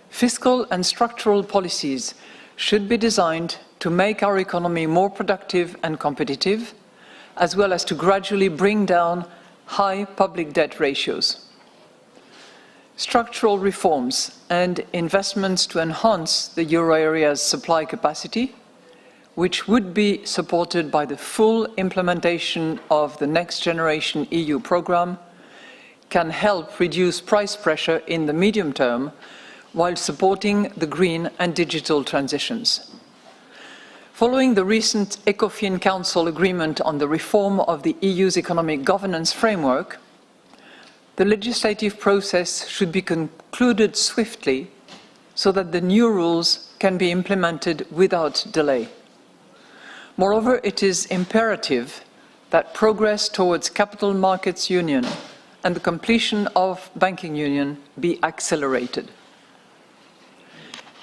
Fiscal and structural policies should be designed to make our economy more productive and competitive, as well as to gradually bring down high public debt ratios. Structural reforms and investments to enhance the euro area's supply capacity, which would be supported by the full implementation of the Next Generation EU programme, can help reduce price pressure in the medium term while supporting the green and digital transitions. Following the recent ECOFIN Council agreement on the reform of the EU's economic governance framework, the legislative process should be concluded swiftly so that the new rules can be implemented without delay. Moreover, it is imperative that progress towards capital markets union and the completion of banking union be accelerated.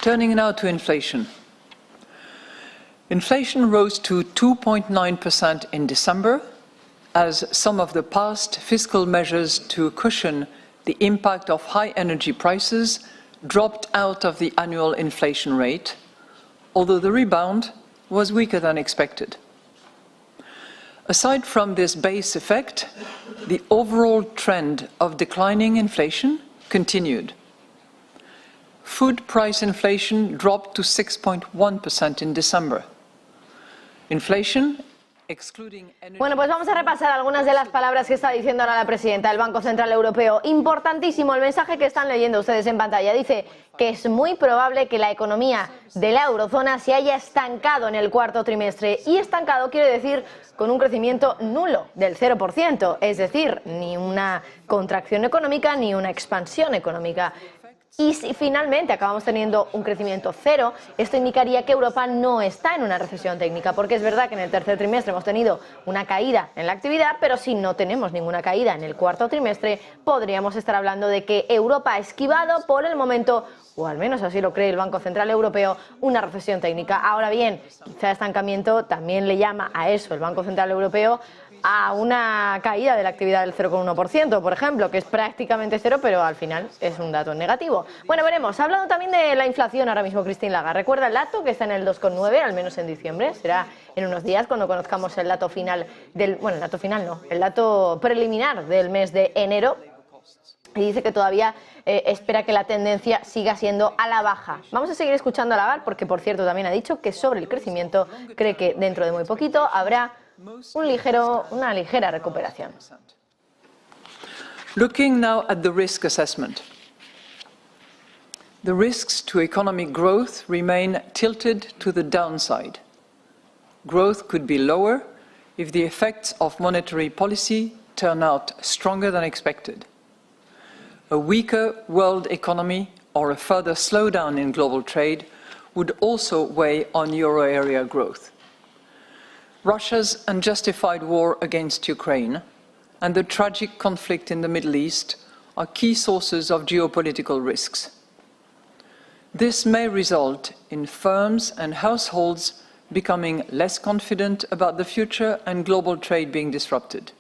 Turning now to inflation. Inflation rose to 2.9% in December, as some of the past fiscal measures to cushion the impact of high energy prices dropped out of the annual inflation rate, although the rebound was weaker than expected. Aside from this base effect, the overall trend of declining inflation continued. Food price inflation dropped to 6.1% in December. Inflation, excluding energy... Bueno, pues vamos a repasar algunas de las palabras que está diciendo ahora la presidenta del Banco Central Europeo. Importantísimo el mensaje que están leyendo ustedes en pantalla. Dice que es muy probable que la economía de la eurozona se haya estancado en el cuarto trimestre. Y estancado quiere decir con un crecimiento nulo del 0%, es decir, ni una contracción económica ni una expansión económica. Y si finalmente acabamos teniendo un crecimiento cero, esto indicaría que Europa no está en una recesión técnica, porque es verdad que en el tercer trimestre hemos tenido una caída en la actividad, pero si no tenemos ninguna caída en el cuarto trimestre, podríamos estar hablando de que Europa ha esquivado por el momento, o al menos así lo cree el Banco Central Europeo, una recesión técnica. Ahora bien, quizá estancamiento también le llama a eso el Banco Central Europeo, a una caída de la actividad del 0,1%, por ejemplo, que es prácticamente cero, pero al final es un dato negativo. Bueno, veremos. Ha hablado también de la inflación ahora mismo Christine Lagarde. Recuerda el dato que está en el 2,9, al menos en diciembre. Será en unos días cuando conozcamos el dato final del... Bueno, el dato final no, el dato preliminar del mes de enero. Y dice que todavía espera que la tendencia siga siendo a la baja. Vamos a seguir escuchando a Lagarde porque, por cierto, también ha dicho que sobre el crecimiento cree que dentro de muy poquito habrá una ligera recuperación. Looking now at the risk assessment. The risks to economic growth remain tilted to the downside. Growth could be lower if the effects of monetary policy turn out stronger than expected. A weaker world economy or a further slowdown in global trade would also weigh on euro area growth. Russia's unjustified war against Ukraine and the tragic conflict in the Middle East are key sources of geopolitical risks. This may result in firms and households becoming less confident about the future and global trade being disrupted.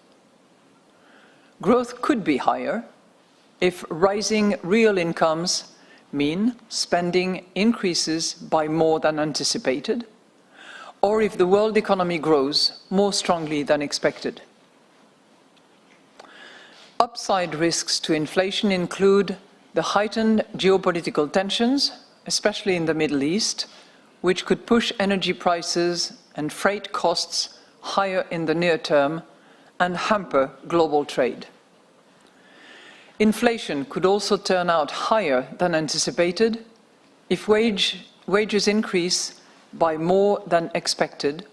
Growth could be higher if rising real incomes mean spending increases by more than anticipated, or if the world economy grows more strongly than expected. Upside risks to inflation include the heightened geopolitical tensions, especially in the Middle East, which could push energy prices and freight costs higher in the near term and hamper global trade. Inflation could also turn out higher than anticipated if wages increase by more than expected,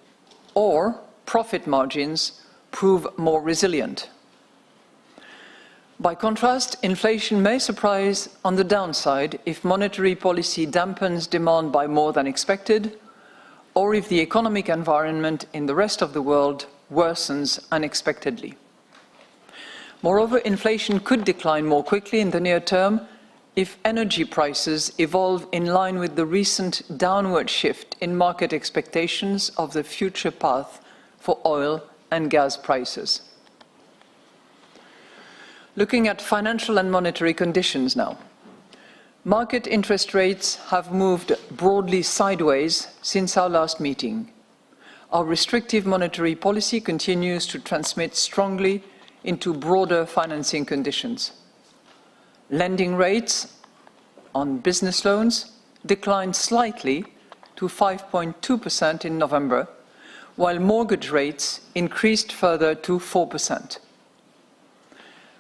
or profit margins prove more resilient. By contrast, inflation may surprise on the downside if monetary policy dampens demand by more than expected, or if the economic environment in the rest of the world worsens unexpectedly. Moreover, inflation could decline more quickly in the near term if energy prices evolve in line with the recent downward shift in market expectations of the future path for oil and gas prices. Looking at financial and monetary conditions now. Market interest rates have moved broadly sideways since our last meeting. Our restrictive monetary policy continues to transmit strongly into broader financing conditions. Lending rates on business loans declined slightly to 5.2% in November, while mortgage rates increased further to 4%.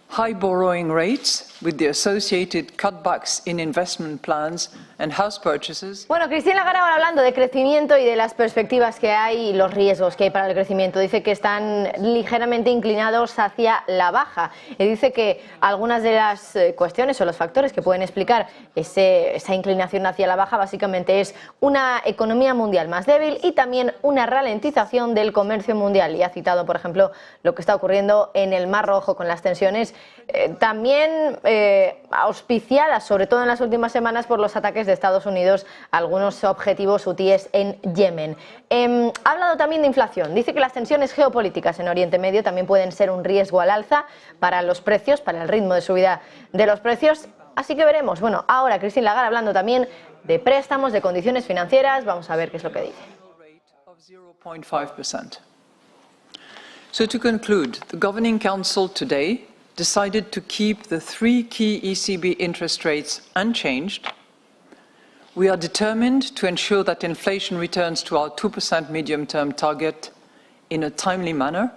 High borrowing rates, with the associated cutbacks in investment plans and house purchases. Bueno, Christine Lagarde ahora hablando de crecimiento y de las perspectivas que hay y los riesgos que hay para el crecimiento. Dice que están ligeramente inclinados hacia la baja. Y dice que algunas de las cuestiones o los factores que pueden explicar esa inclinación hacia la baja básicamente es una economía mundial más débil y también una ralentización del comercio mundial. Y ha citado, por ejemplo, lo que está ocurriendo en el Mar Rojo con las tensiones también auspiciadas, sobre todo en las últimas semanas, por los ataques de Estados Unidos a algunos objetivos hutíes en Yemen. Ha hablado también de inflación. Dice que las tensiones geopolíticas en Oriente Medio también pueden ser un riesgo al alza para los precios, para el ritmo de subida de los precios. Así que veremos. Bueno, ahora Christine Lagarde hablando también de préstamos, de condiciones financieras. Vamos a ver qué es lo que dice. 0.5%. So to conclude, the Governing Council today decided to keep the three key ECB interest rates unchanged. We are determined to ensure that inflation returns to our 2% medium-term target in a timely manner.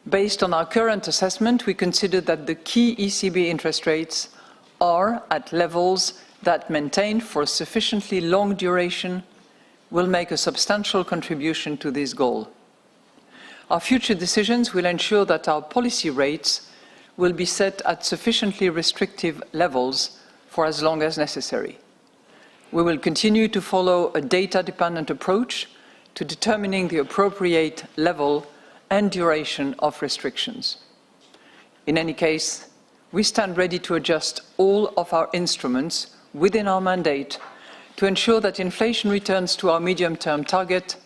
Based on our current assessment, we consider that the key ECB interest rates are at levels that, maintained for a sufficiently long duration, will make a substantial contribution to this goal. Our future decisions will ensure that our policy rates will be set at sufficiently restrictive levels for as long as necessary. We will continue to follow a data-dependent approach to determining the appropriate level and duration of restrictions. In any case, we stand ready to adjust all of our instruments within our mandate to ensure that inflation returns to our medium-term target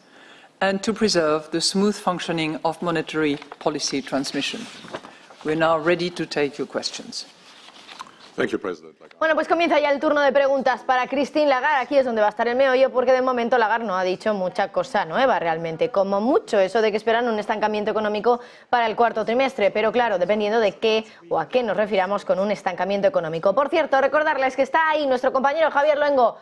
and to preserve the smooth functioning of monetary policy transmission. We're now ready to take your questions. Thank you, President. Bueno, pues comienza ya el turno de preguntas para Christine Lagarde. Aquí es donde va a estar el meollo, porque de momento Lagarde no ha dicho mucha cosa nueva realmente. Como mucho eso de que esperan un estancamiento económico para el cuarto trimestre. Pero claro, dependiendo de qué o a qué nos refiramos con un estancamiento económico. Por cierto, recordarles que está ahí nuestro compañero Javier Luengo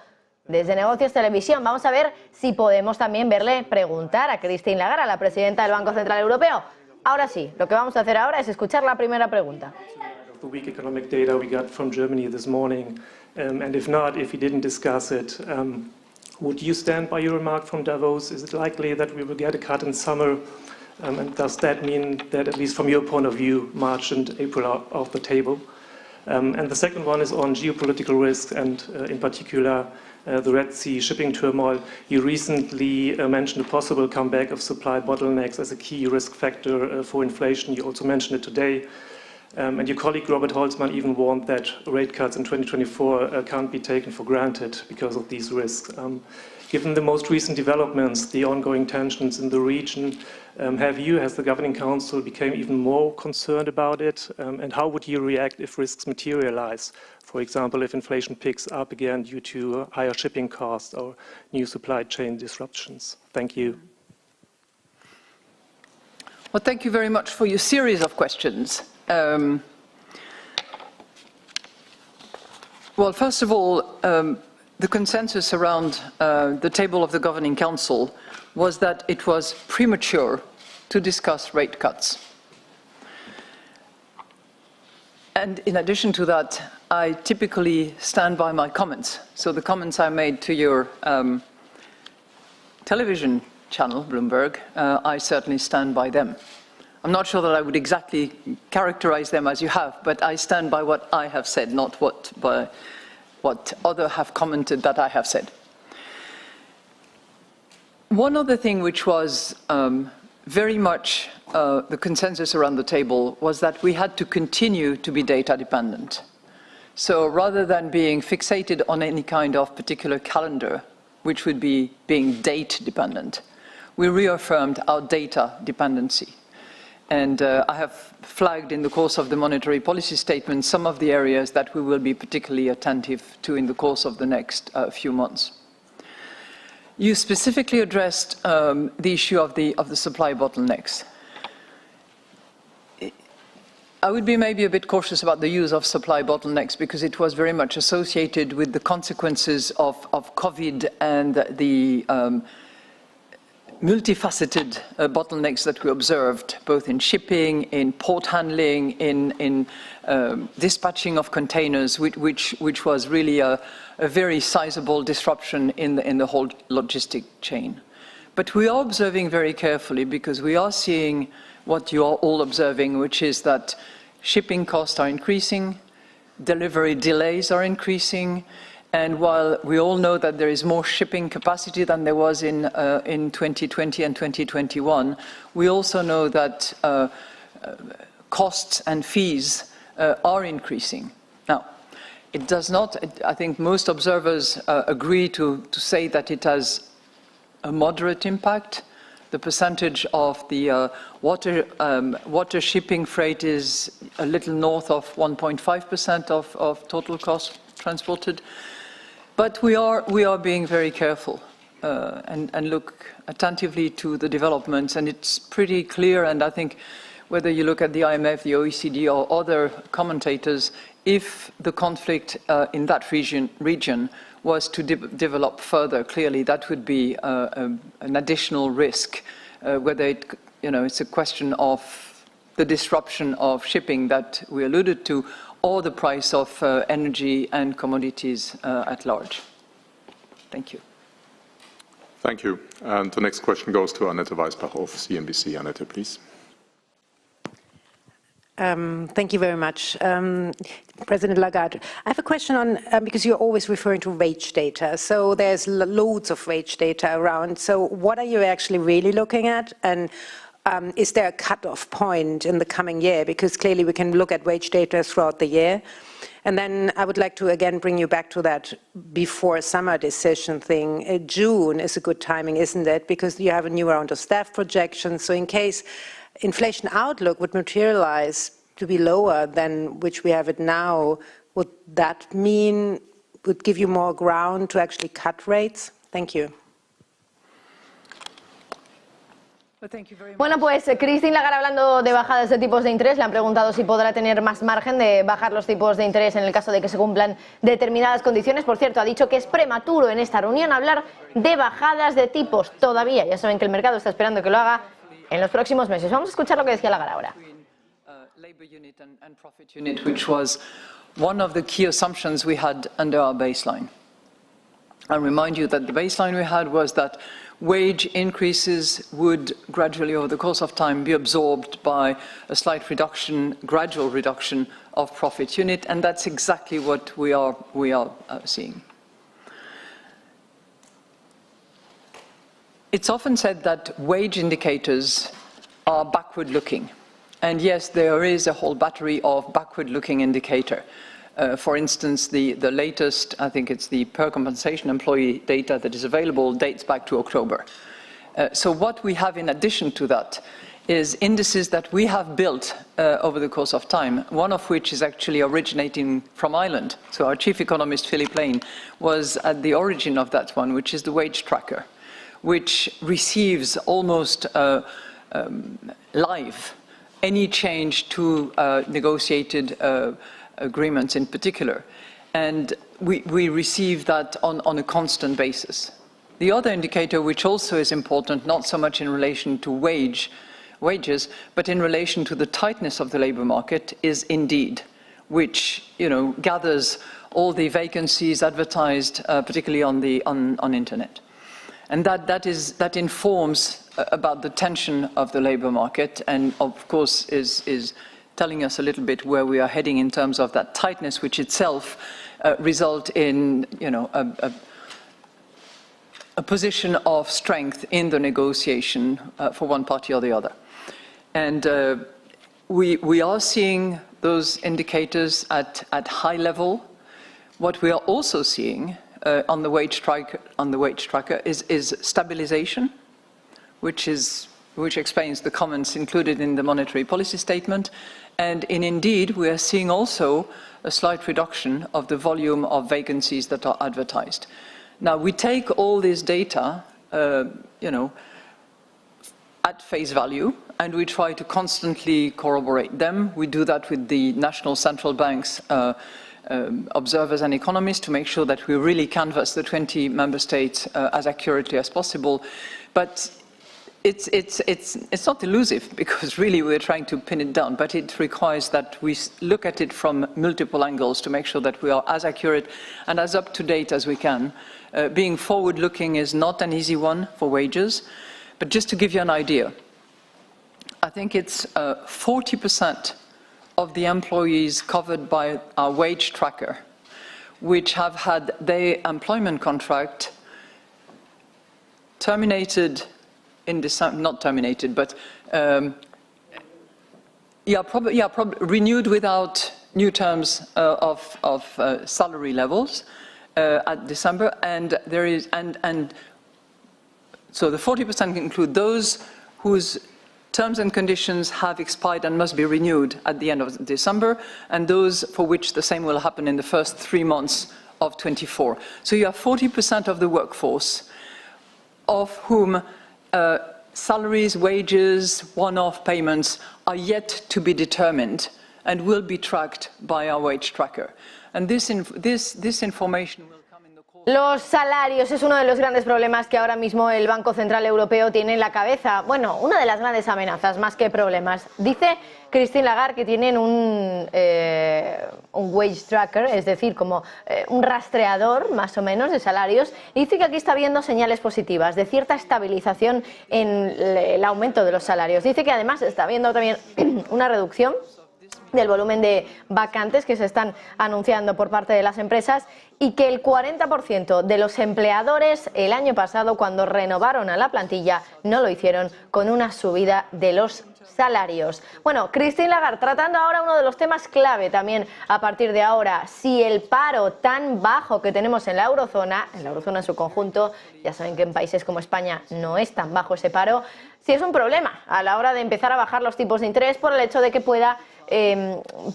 desde Negocios Televisión. Vamos a ver si podemos también verle preguntar a Christine Lagarde, a la presidenta del Banco Central Europeo. Ahora sí, lo que vamos a hacer ahora es escuchar la primera pregunta. The weak economic data we got from Germany this morning, and if not, if you didn't discuss it, would you stand by your remark from Davos? Is it likely that we will get a cut in summer? And does that mean that, at least from your point of view, March and April are off the table? And the second one is on geopolitical risk and, in particular, the Red Sea shipping turmoil. You recently mentioned a possible comeback of supply bottlenecks as a key risk factor for inflation. You also mentioned it today. And your colleague Robert Holzmann even warned that rate cuts in 2024 can't be taken for granted because of these risks. Given the most recent developments, the ongoing tensions in the region, has the Governing Council become even more concerned about it? And how would you react if risks materialize? For example, if inflation picks up again due to higher shipping costs or new supply chain disruptions? Thank you. Well, thank you very much for your series of questions. Well, first of all, the consensus around the table of the Governing Council was that it was premature to discuss rate cuts. And in addition to that, I typically stand by my comments. So the comments I made to your television channel, Bloomberg, I certainly stand by them. I'm not sure that I would exactly characterize them as you have, but I stand by what I have said, not what others have commented that I have said. One other thing which was very much the consensus around the table was that we had to continue to be data dependent. So rather than being fixated on any kind of particular calendar, which would be being date dependent, we reaffirmed our data dependency. And I have flagged in the course of the monetary policy statement some of the areas that we will be particularly attentive to in the course of the next few months. You specifically addressed the issue of the supply bottlenecks. I would be maybe a bit cautious about the use of supply bottlenecks because it was very much associated with the consequences of COVID and the multifaceted bottlenecks that we observed, both in shipping, in port handling, in dispatching of containers, which was really a very sizable disruption in the whole logistic chain. But we are observing very carefully because we are seeing what you are all observing, which is that shipping costs are increasing, delivery delays are increasing, and while we all know that there is more shipping capacity than there was in 2020 and 2021, we also know that costs and fees are increasing. Now, it does not, I think most observers agree to say that it has a moderate impact. The percentage of the water shipping freight is a little north of 1.5% of total cost transported. But we are being very careful and look attentively to the developments, and it's pretty clear, and I think whether you look at the IMF, the OECD, or other commentators, if the conflict in that region was to develop further, clearly that would be an additional risk, whether it's a question of the disruption of shipping that we alluded to, or the price of energy and commodities at large. Thank you. Thank you. And the next question goes to Annette Weisbach of CNBC. Annette, please. Thank you very much. President Lagarde, I have a question on, because you're always referring to wage data. So there's loads of wage data around. So what are you actually really looking at? And is there a cutoff point in the coming year? Because clearly we can look at wage data throughout the year. And then I would like to again bring you back to that before summer decision thing. June is a good timing, isn't it? Because you have a new round of staff projections. So in case inflation outlook would materialize to be lower than which we have it now, would that mean, would give you more ground to actually cut rates? Thank you. Bueno, pues Christine Lagarde, hablando de bajadas de tipos de interés, le han preguntado si podrá tener más margen de bajar los tipos de interés en el caso de que se cumplan determinadas condiciones. Por cierto, ha dicho que es prematuro en esta reunión hablar de bajadas de tipos todavía. Ya saben que el mercado está esperando que lo haga en los próximos meses. Vamos a escuchar lo que decía Lagarde ahora. Labor unit and profit unit, which was one of the key assumptions we had under our baseline. I'll remind you that the baseline we had was that wage increases would gradually, over the course of time, be absorbed by a slight reduction, gradual reduction of profit unit, and that's exactly what we are seeing. It's often said that wage indicators are backward-looking. And yes, there is a whole battery of backward-looking indicator. For instance, the latest, I think it's the per compensation employee data that is available, dates back to October. So what we have in addition to that is indices that we have built over the course of time, one of which is actually originating from Ireland. So our chief economist, Philip Lane, was at the origin of that one, which is the wage tracker, which receives almost live any change to negotiated agreements in particular. And we receive that on a constant basis. The other indicator, which also is important, not so much in relation to wages, but in relation to the tightness of the labor market, is Indeed, which gathers all the vacancies advertised, particularly on internet. And that informs about the tension of the labour market, and of course is telling us a little bit where we are heading in terms of that tightness, which itself result in, a position of strength in the negotiation for one party or the other. And we are seeing those indicators at high level. What we are also seeing on the wage tracker is stabilization, which explains the comments included in the monetary policy statement. And indeed, we are seeing also a slight reduction of the volume of vacancies that are advertised. Now, we take all this data, at face value, and we try to constantly corroborate them. We do that with the national central banks, observers and economists, to make sure that we really canvass the 20 member states as accurately as possible. But it's not elusive, because really we're trying to pin it down, but it requires that we look at it from multiple angles to make sure that we are as accurate and as up-to-date as we can. Being forward-looking is not an easy one for wages, but just to give you an idea, I think it's 40% of the employees covered by our wage tracker, which have had their employment contract terminated in December, not terminated, but renewed without new terms of salary levels at December, so the 40% include those whose terms and conditions have expired and must be renewed at the end of December, and those for which the same will happen in the first 3 months of 24. So you have 40% of the workforce of whom salaries, wages, one-off payments are yet to be determined and will be tracked by our wage tracker. And this information will come in the course. Los salarios es uno de los grandes problemas que ahora mismo el Banco Central Europeo tiene en la cabeza. Bueno, una de las grandes amenazas, más que problemas. Dice Christine Lagarde que tienen un wage tracker, es decir, como un rastreador más o menos de salarios, y dice que aquí está habiendo señales positivas de cierta estabilización en el aumento de los salarios. Dice que además está habiendo también una reducción del volumen de vacantes que se están anunciando por parte de las empresas, y que el 40% de los empleadores el año pasado, cuando renovaron a la plantilla, no lo hicieron con una subida de los salarios. Bueno, Christine Lagarde tratando ahora uno de los temas clave también a partir de ahora: si el paro tan bajo que tenemos en la eurozona en su conjunto, ya saben que en países como España no es tan bajo ese paro, si es un problema a la hora de empezar a bajar los tipos de interés, por el hecho de que pueda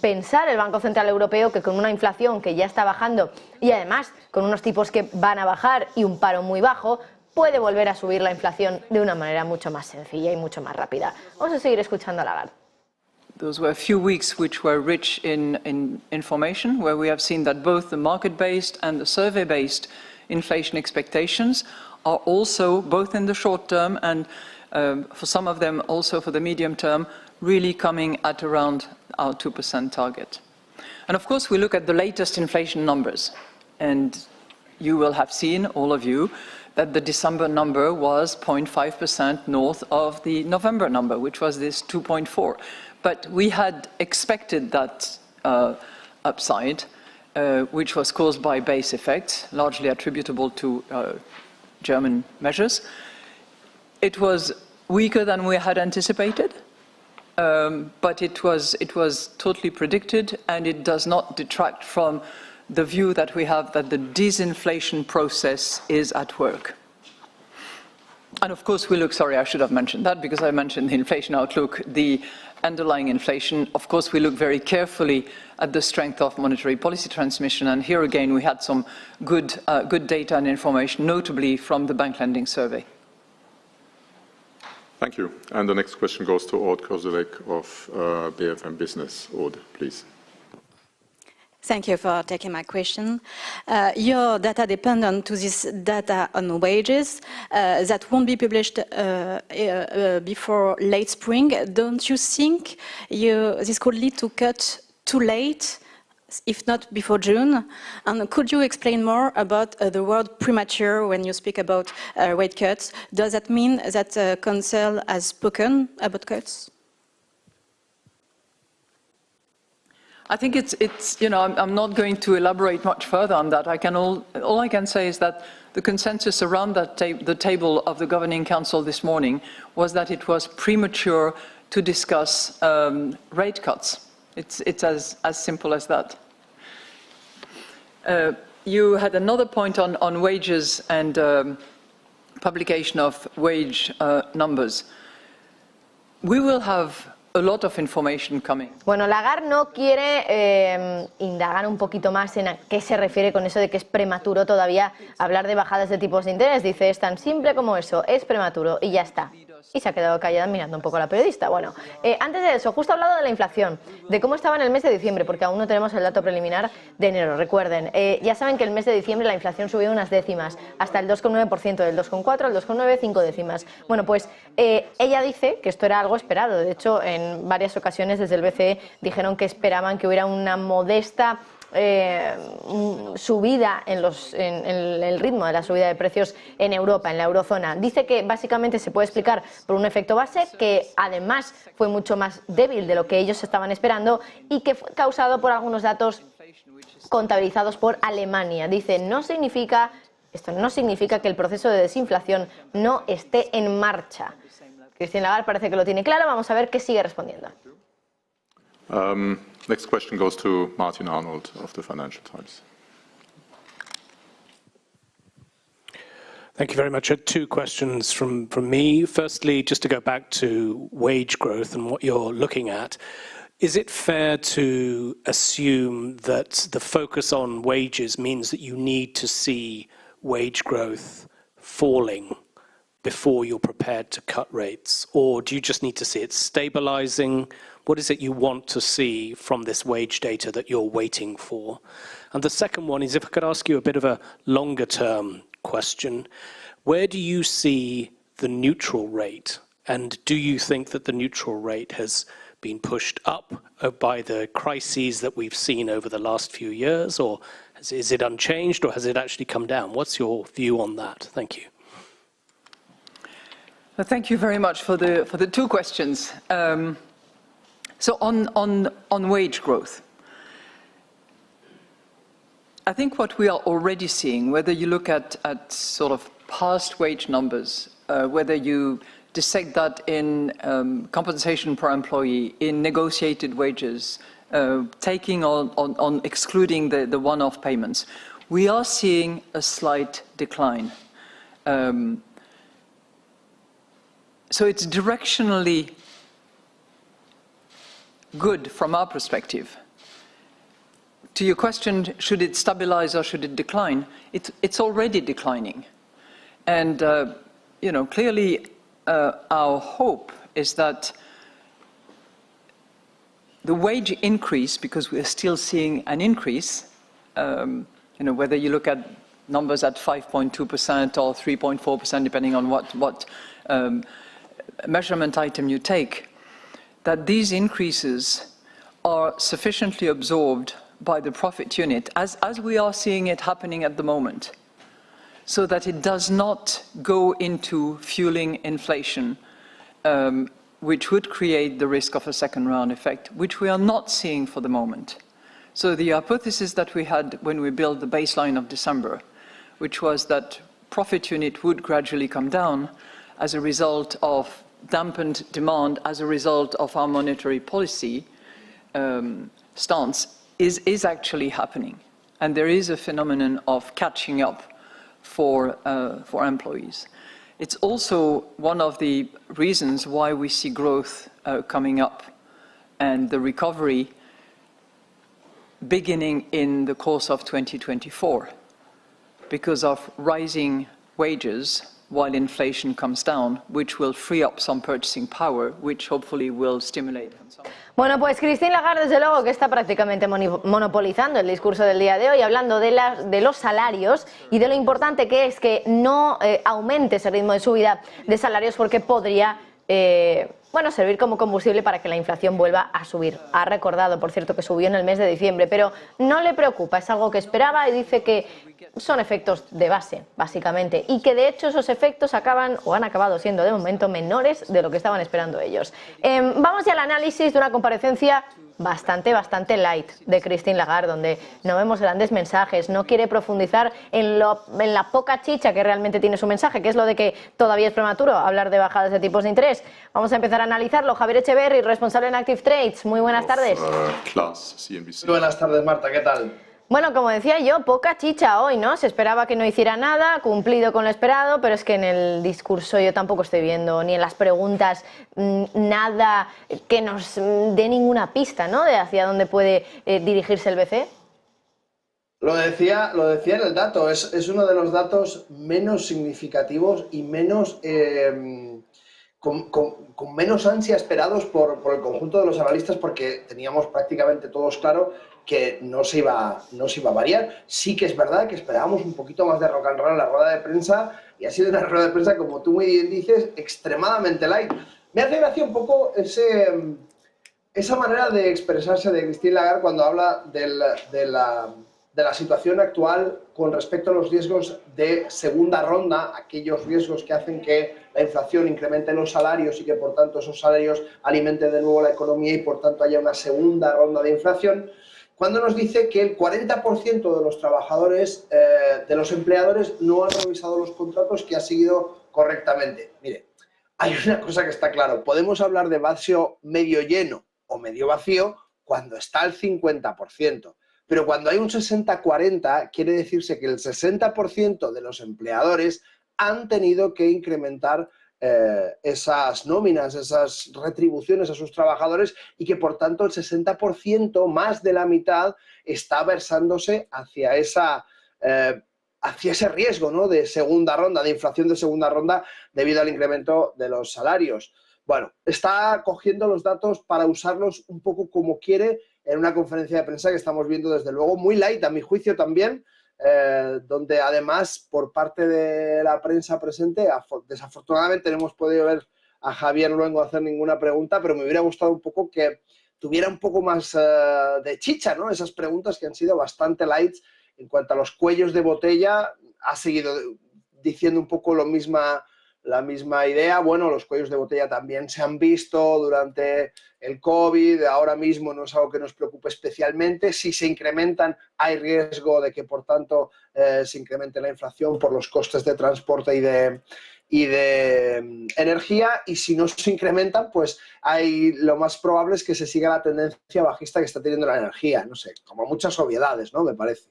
pensar el Banco Central Europeo que con una inflación que ya está bajando y además con unos tipos que van a bajar y un paro muy bajo, puede volver a subir la inflación de una manera mucho más sencilla y mucho más rápida. Vamos a seguir escuchando a Lagarde. Those were a few weeks which were rich in information, where we have seen that both the market-based and the survey-based inflation expectations are also, both in the short term and for some of them also for the medium term, really coming at around our 2% target. And of course we look at the latest inflation numbers, and you will have seen, all of you, that the December number was 0.5% north of the November number, which was this 2.4. But we had expected that upside, which was caused by base effects, largely attributable to German measures. It was weaker than we had anticipated, but it was totally predicted, and it does not detract from the view that we have that the disinflation process is at work. And of course we look, sorry, I should have mentioned that because I mentioned the inflation outlook, the underlying inflation. Of course we look very carefully at the strength of monetary policy transmission, and here again we had some good data and information, notably from the bank lending survey. Thank you. And the next question goes to Aude Kersulec of BFM Business. Aude, please. Thank you for taking my question. Your data dependent to this data on wages that won't be published before late spring. Don't you think this could lead to cut too late if not before June. And could you explain more about the word premature when you speak about rate cuts? Does that mean that Council has spoken about cuts? I think it's you know, I'm not going to elaborate much further on that. All I can say is that the consensus around that the table of the Governing Council this morning was that it was premature to discuss rate cuts. It's as simple as that. You had another point on wages and publication of wage numbers. We will have a lot of information coming. Bueno, Lagarde no quiere indagar un poquito más en a qué se refiere con eso de que es prematuro todavía hablar de bajadas de tipos de interés. Dice, es tan simple como eso, es prematuro y ya está. Y se ha quedado callada mirando un poco a la periodista. Bueno, antes de eso, justo ha hablado de la inflación, de cómo estaba en el mes de diciembre, porque aún no tenemos el dato preliminar de enero. Recuerden, ya saben que el mes de diciembre la inflación subió unas décimas, hasta el 2,9%, del 2,4 al 2,9, 5 décimas. Bueno, pues ella dice que esto era algo esperado. De hecho, en varias ocasiones desde el BCE dijeron que esperaban que hubiera una modesta subida en el ritmo de la subida de precios en Europa, en la eurozona. Dice que básicamente se puede explicar por un efecto base que además fue mucho más débil de lo que ellos estaban esperando y que fue causado por algunos datos contabilizados por Alemania. Dice, esto no significa que el proceso de desinflación no esté en marcha. Christine Lagarde parece que lo tiene claro. Vamos a ver qué sigue respondiendo. Next question goes to Martin Arnold of the Financial Times. Thank you very much. Two questions from me. Firstly, just to go back to wage growth and what you're looking at, is it fair to assume that the focus on wages means that you need to see wage growth falling before you're prepared to cut rates? Or do you just need to see it stabilizing? What is it you want to see from this wage data that you're waiting for? And the second one is, if I could ask you a bit of a longer term question, where do you see the neutral rate? And do you think that the neutral rate has been pushed up by the crises that we've seen over the last few years? Or is it unchanged, or has it actually come down? What's your view on that? Thank you. Well, thank you very much for the two questions. So on wage growth, I think what we are already seeing, whether you look at sort of past wage numbers, whether you dissect that in compensation per employee, in negotiated wages, taking on excluding the one-off payments, we are seeing a slight decline. So it's directionally good from our perspective. To your question, should it stabilize or should it decline? It's already declining. And, you know, clearly our hope is that the wage increase, because we're still seeing an increase, you know, whether you look at numbers at 5.2% or 3.4%, depending on what measurement item you take, that these increases are sufficiently absorbed by the profit unit, as we are seeing it happening at the moment, so that it does not go into fueling inflation, which would create the risk of a second round effect, which we are not seeing for the moment. So the hypothesis that we had when we built the baseline of December, which was that profit unit would gradually come down as a result of dampened demand, as a result of our monetary policy stance, is actually happening. And there is a phenomenon of catching up for employees. It's also one of the reasons why we see growth coming up and the recovery beginning in the course of 2024 because of rising wages while inflation comes down, which will free up some purchasing power, which hopefully will stimulate consumption. Bueno, pues Christine Lagarde, desde luego, que está prácticamente monopolizando el discurso del día de hoy, hablando de los salarios y de lo importante que es que no aumente ese ritmo de subida de salarios, porque podría bueno, servir como combustible para que la inflación vuelva a subir. Ha recordado, por cierto, que subió en el mes de diciembre, pero no le preocupa, es algo que esperaba y dice que son efectos de base, básicamente, y que de hecho esos efectos acaban o han acabado siendo de momento menores de lo que estaban esperando ellos. Vamos ya al análisis de una comparecencia bastante light de Christine Lagarde, donde no vemos grandes mensajes, no quiere profundizar en la poca chicha que realmente tiene su mensaje, que es lo de que todavía es prematuro hablar de bajadas de tipos de interés. Vamos a empezar a analizarlo. Javier Echeverri, responsable en Active Trades, muy buenas tardes. Buenas tardes, Marta, ¿qué tal? Bueno, como decía yo, poca chicha hoy, ¿no? Se esperaba que no hiciera nada, cumplido con lo esperado, pero es que en el discurso yo tampoco estoy viendo, ni en las preguntas, nada que nos dé ninguna pista, ¿no?, de hacia dónde puede dirigirse el BCE. Lo decía en el dato, es uno de los datos menos significativos y menos con menos ansia esperados por el conjunto de los analistas, porque teníamos prácticamente todos claro que no se iba a variar. Sí que es verdad que esperábamos un poquito más de rock and roll en la rueda de prensa, y ha sido una rueda de prensa, como tú muy bien dices, extremadamente light. Me hace gracia un poco esa manera de expresarse de Christine Lagarde cuando habla de la situación actual con respecto a los riesgos de segunda ronda, aquellos riesgos que hacen que la inflación incremente los salarios y que por tanto esos salarios alimenten de nuevo la economía y por tanto haya una segunda ronda de inflación, cuando nos dice que el 40% de los trabajadores, de los empleadores, no han revisado los contratos, que ha seguido correctamente. Mire, hay una cosa que está claro, podemos hablar de vaso medio lleno o medio vacío cuando está al 50%. Pero cuando hay un 60-40, quiere decirse que el 60% de los empleadores han tenido que incrementar esas nóminas, esas retribuciones a sus trabajadores, y que por tanto el 60%, más de la mitad, está versándose hacia ese riesgo, ¿no?, de segunda ronda, de inflación de segunda ronda debido al incremento de los salarios. Bueno, está cogiendo los datos para usarlos un poco como quiere en una conferencia de prensa que estamos viendo, desde luego, muy light, a mi juicio también, donde además por parte de la prensa presente, desafortunadamente no hemos podido ver a Javier Luengo hacer ninguna pregunta, pero me hubiera gustado un poco que tuviera un poco más de chicha, ¿no? Esas preguntas que han sido bastante light en cuanto a los cuellos de botella. Ha seguido diciendo un poco la misma idea. Bueno, los cuellos de botella también se han visto durante el COVID, ahora mismo no es algo que nos preocupe especialmente. Si se incrementan, hay riesgo de que, por tanto, se incremente la inflación por los costes de transporte y de energía, y si no se incrementan, pues lo más probable es que se siga la tendencia bajista que está teniendo la energía. No sé, como muchas obviedades, ¿no?, me parece.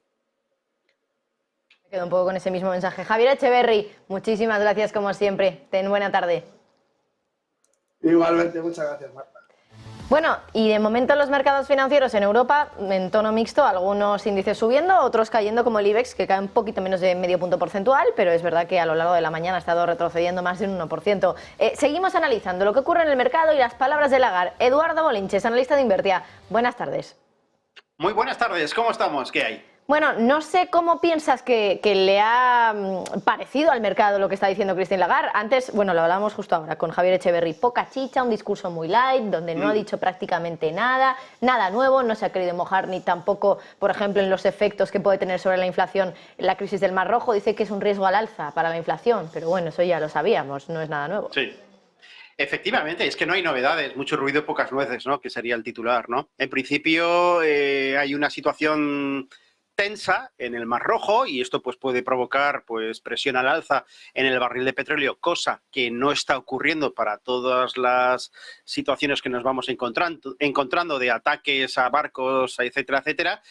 Quedo un poco con ese mismo mensaje. Javier Echeverri, muchísimas gracias como siempre. Ten buena tarde. Igualmente, muchas gracias, Marta. Bueno, y de momento los mercados financieros en Europa en tono mixto, algunos índices subiendo, otros cayendo, como el IBEX, que cae un poquito menos de medio punto porcentual, pero es verdad que a lo largo de la mañana ha estado retrocediendo más de un 1%. Seguimos analizando lo que ocurre en el mercado y las palabras de Lagarde. Eduardo Bolinches, analista de Invertia. Buenas tardes. Muy buenas tardes, ¿cómo estamos? ¿Qué hay? Bueno, no sé cómo piensas que le ha parecido al mercado lo que está diciendo Christine Lagarde. Antes, bueno, lo hablábamos justo ahora con Javier Echeverri, poca chicha, un discurso muy light, donde no ha dicho prácticamente nada nuevo, no se ha querido mojar ni tampoco, por ejemplo, en los efectos que puede tener sobre la inflación la crisis del Mar Rojo. Dice que es un riesgo al alza para la inflación, pero bueno, eso ya lo sabíamos, no es nada nuevo. Sí. Efectivamente, es que no hay novedades, mucho ruido y pocas nueces, ¿no?, que sería el titular, ¿no? En principio hay una situación tensa en el Mar Rojo, y esto pues puede provocar pues presión al alza en el barril de petróleo, cosa que no está ocurriendo para todas las situaciones que nos vamos encontrando de ataques a barcos, etcétera, etcétera.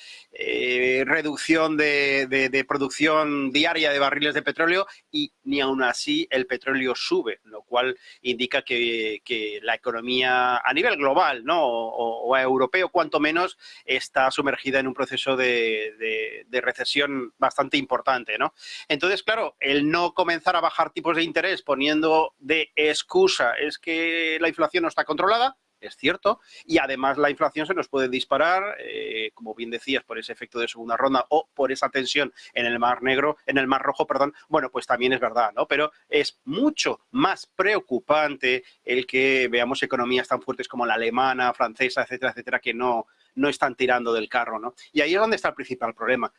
Reducción de producción diaria de barriles de petróleo, y ni aún así el petróleo sube, lo cual indica que la economía a nivel global, ¿no?, o europeo cuanto menos, está sumergida en un proceso de recesión bastante importante, ¿no? Entonces, claro, el no comenzar a bajar tipos de interés poniendo de excusa es que la inflación no está controlada, es cierto, y además la inflación se nos puede disparar, como bien decías, por ese efecto de segunda ronda o por esa tensión en el Mar Negro, en el Mar Rojo, perdón. Bueno, pues también es verdad, ¿no? Pero es mucho más preocupante el que veamos economías tan fuertes como la alemana, francesa, etcétera, etcétera, que no están tirando del carro, ¿no? Y ahí es donde está el principal problema.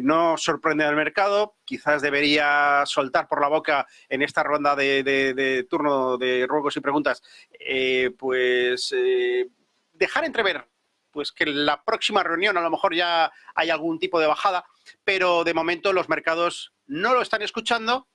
No sorprende al mercado, quizás debería soltar por la boca en esta ronda de turno de ruegos y preguntas, dejar entrever pues que en la próxima reunión a lo mejor ya hay algún tipo de bajada, pero de momento los mercados no lo están escuchando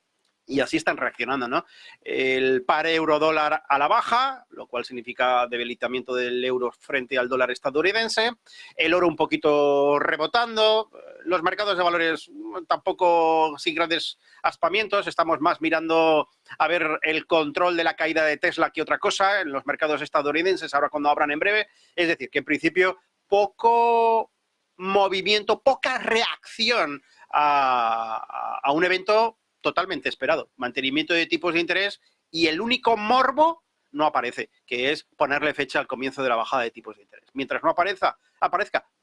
y así están reaccionando, ¿no? El par euro-dólar a la baja, lo cual significa debilitamiento del euro frente al dólar estadounidense, el oro un poquito rebotando, los mercados de valores tampoco sin grandes aspamientos, estamos más mirando a ver el control de la caída de Tesla que otra cosa en los mercados estadounidenses, ahora cuando abran en breve, es decir, que en principio poco movimiento, poca reacción a un evento totalmente esperado, mantenimiento de tipos de interés y el único morbo no aparece, que es ponerle fecha al comienzo de la bajada de tipos de interés. Mientras no aparezca,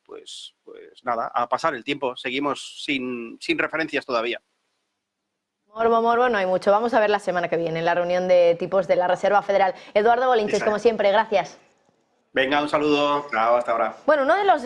pues nada, a pasar el tiempo, seguimos sin referencias todavía. Morbo, no hay mucho. Vamos a ver la semana que viene, en la reunión de tipos de la Reserva Federal. Eduardo Bolinches, como siempre, gracias. Venga, un saludo. Chao, hasta ahora. Bueno, uno de los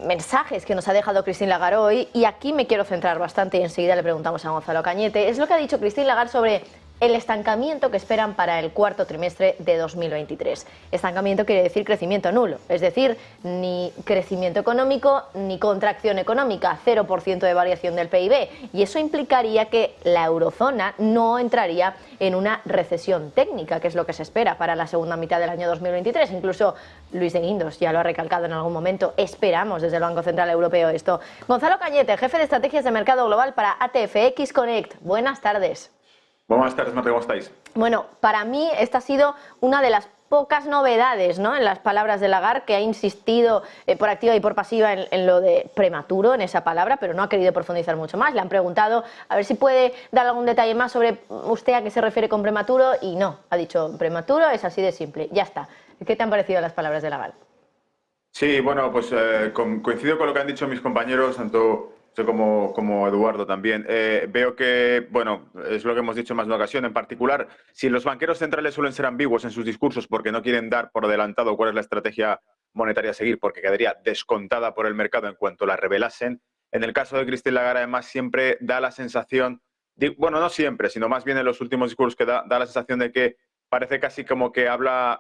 mensajes que nos ha dejado Christine Lagarde hoy, y aquí me quiero centrar bastante y enseguida le preguntamos a Gonzalo Cañete, es lo que ha dicho Christine Lagarde sobre el estancamiento que esperan para el cuarto trimestre de 2023. Estancamiento quiere decir crecimiento nulo, es decir, ni crecimiento económico ni contracción económica, 0% de variación del PIB. Y eso implicaría que la eurozona no entraría en una recesión técnica, que es lo que se espera para la segunda mitad del año 2023. Incluso Luis de Guindos ya lo ha recalcado en algún momento. Esperamos desde el Banco Central Europeo esto. Gonzalo Cañete, jefe de estrategias de mercado global para ATFX Connect. Buenas tardes. Buenas tardes, Marta, ¿cómo estáis? Bueno, para mí esta ha sido una de las pocas novedades, ¿no?, en las palabras de Lagarde, que ha insistido por activa y por pasiva en lo de prematuro, en esa palabra, pero no ha querido profundizar mucho más. Le han preguntado a ver si puede dar algún detalle más sobre usted a qué se refiere con prematuro y no, ha dicho prematuro, es así de simple, ya está. ¿Qué te han parecido las palabras de Lagarde? Sí, bueno, pues coincido con lo que han dicho mis compañeros, tanto como Eduardo también. Veo que, bueno, es lo que hemos dicho en más de una ocasión. En particular, si los banqueros centrales suelen ser ambiguos en sus discursos porque no quieren dar por adelantado cuál es la estrategia monetaria a seguir, porque quedaría descontada por el mercado en cuanto la revelasen, en el caso de Christine Lagarde, además, siempre da la sensación, bueno, no siempre, sino más bien en los últimos discursos que da la sensación de que parece casi como que habla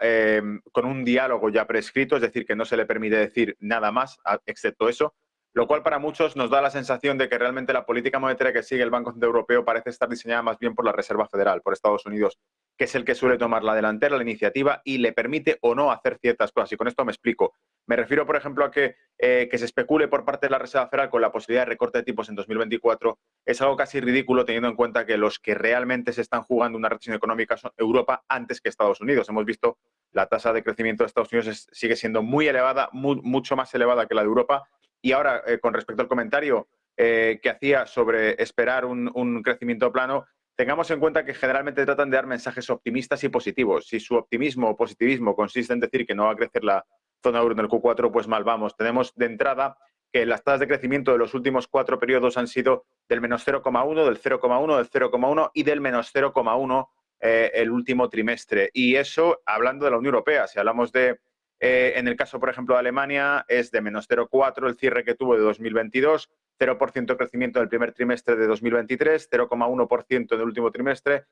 con un diálogo ya prescrito, es decir, que no se le permite decir nada más, excepto eso, lo cual para muchos nos da la sensación de que realmente la política monetaria que sigue el Banco Central Europeo parece estar diseñada más bien por la Reserva Federal, por Estados Unidos, que es el que suele tomar la delantera, la iniciativa y le permite o no hacer ciertas cosas. Y con esto me explico. Me refiero, por ejemplo, a que se especule por parte de la Reserva Federal con la posibilidad de recorte de tipos en 2024 es algo casi ridículo teniendo en cuenta que los que realmente se están jugando una recesión económica son Europa antes que Estados Unidos. Hemos visto la tasa de crecimiento de Estados Unidos sigue siendo muy elevada, mucho más elevada que la de Europa. Y ahora, con respecto al comentario que hacía sobre esperar un crecimiento plano, tengamos en cuenta que generalmente tratan de dar mensajes optimistas y positivos. Si su optimismo o positivismo consiste en decir que no va a crecer la zona euro en el Q4, pues mal vamos. Tenemos de entrada que las tasas de crecimiento de los últimos 4 periodos han sido del menos 0,1, del 0,1, del 0,1 y del menos 0,1 el último trimestre. Y eso hablando de la Unión Europea. Si hablamos de en el caso, por ejemplo, de Alemania, es de menos 0,4 el cierre que tuvo de 2022, 0% de crecimiento en el primer trimestre de 2023, 0,1% en el último trimestre,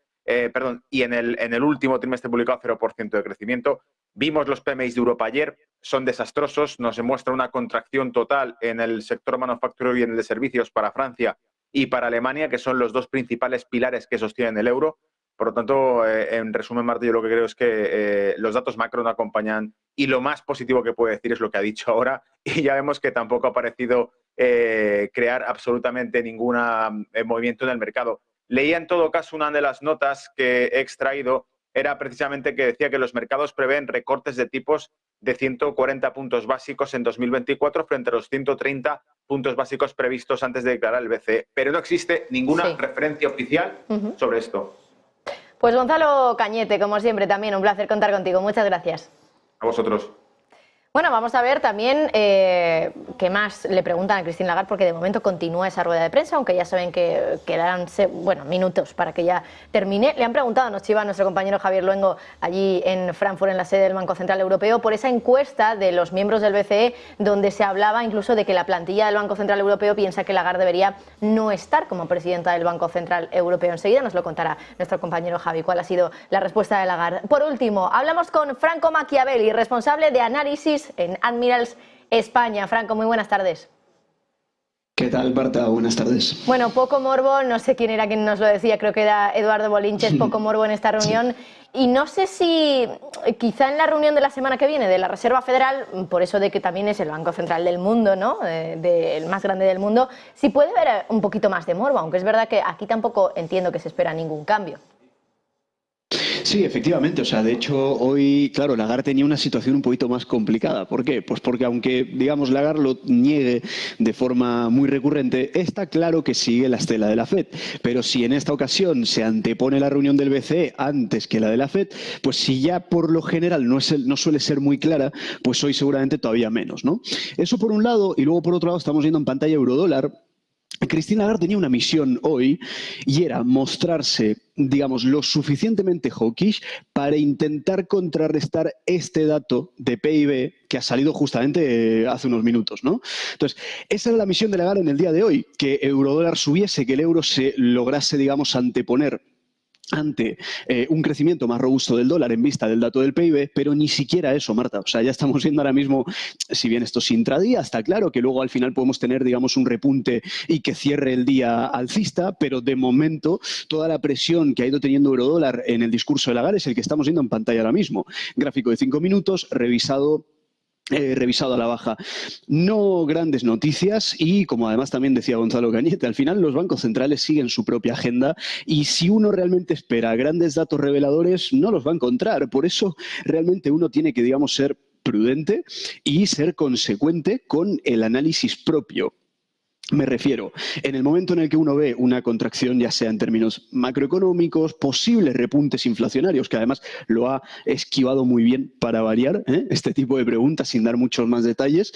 y en el último trimestre publicado 0% de crecimiento. Vimos los PMIs de Europa ayer, son desastrosos, nos muestra una contracción total en el sector manufacturero y en el de servicios para Francia y para Alemania, que son los dos principales pilares que sostienen el euro. Por lo tanto, en resumen, Marta, yo lo que creo es que los datos macro no acompañan y lo más positivo que puede decir es lo que ha dicho ahora y ya vemos que tampoco ha parecido crear absolutamente ningún movimiento en el mercado. Leía en todo caso una de las notas que he extraído, era precisamente que decía que los mercados prevén recortes de tipos de 140 puntos básicos en 2024 frente a los 130 puntos básicos previstos antes de declarar el BCE. Pero no existe ninguna referencia oficial sobre esto. Pues Gonzalo Cañete, como siempre, también un placer contar contigo. Muchas gracias. A vosotros. Bueno, vamos a ver también qué más le preguntan a Christine Lagarde, porque de momento continúa esa rueda de prensa, aunque ya saben que quedarán minutos para que ya termine. Le han preguntado, nos chiva nuestro compañero Javier Luengo allí en Frankfurt, en la sede del Banco Central Europeo, por esa encuesta de los miembros del BCE, donde se hablaba incluso de que la plantilla del Banco Central Europeo piensa que Lagarde debería no estar como presidenta del Banco Central Europeo. Enseguida nos lo contará nuestro compañero Javi, cuál ha sido la respuesta de Lagarde. Por último, hablamos con Franco Machiavelli, responsable de análisis en Admirals España. Franco, muy buenas tardes. ¿Qué tal, Marta? Buenas tardes. Bueno, poco morbo, no sé quién era quien nos lo decía, creo que era Eduardo Bolinches, poco morbo en esta reunión. Sí. Y no sé si quizá en la reunión de la semana que viene de la Reserva Federal, por eso de que también es el Banco Central del mundo, ¿no? El más grande del mundo, si puede haber un poquito más de morbo, aunque es verdad que aquí tampoco entiendo que se espera ningún cambio. Sí, efectivamente. O sea, de hecho, hoy, claro, Lagarde tenía una situación un poquito más complicada. ¿Por qué? Pues porque aunque, digamos, Lagarde lo niegue de forma muy recurrente, está claro que sigue la estela de la FED. Pero si en esta ocasión se antepone la reunión del BCE antes que la de la FED, pues si ya por lo general no suele ser muy clara, pues hoy seguramente todavía menos, ¿no? Eso por un lado, y luego por otro lado estamos viendo en pantalla eurodólar. Christine Lagarde tenía una misión hoy y era mostrarse, digamos, lo suficientemente hawkish para intentar contrarrestar este dato de PIB que ha salido justamente hace unos minutos, ¿no? Entonces, esa era la misión de Lagarde en el día de hoy, que eurodólar subiese, que el euro se lograse, digamos, anteponer ante un crecimiento más robusto del dólar en vista del dato del PIB, pero ni siquiera eso, Marta. O sea, ya estamos viendo ahora mismo, si bien esto es intradía, está claro que luego al final podemos tener, digamos, un repunte y que cierre el día alcista, pero de momento toda la presión que ha ido teniendo eurodólar en el discurso de Lagarde es el que estamos viendo en pantalla ahora mismo. Gráfico de 5 minutos, revisado a la baja. No grandes noticias y, como además también decía Gonzalo Cañete, al final los bancos centrales siguen su propia agenda y si uno realmente espera grandes datos reveladores no los va a encontrar. Por eso realmente uno tiene que, digamos, ser prudente y ser consecuente con el análisis propio. Me refiero, en el momento en el que uno ve una contracción, ya sea en términos macroeconómicos, posibles repuntes inflacionarios, que además lo ha esquivado muy bien para variar, este tipo de preguntas sin dar muchos más detalles,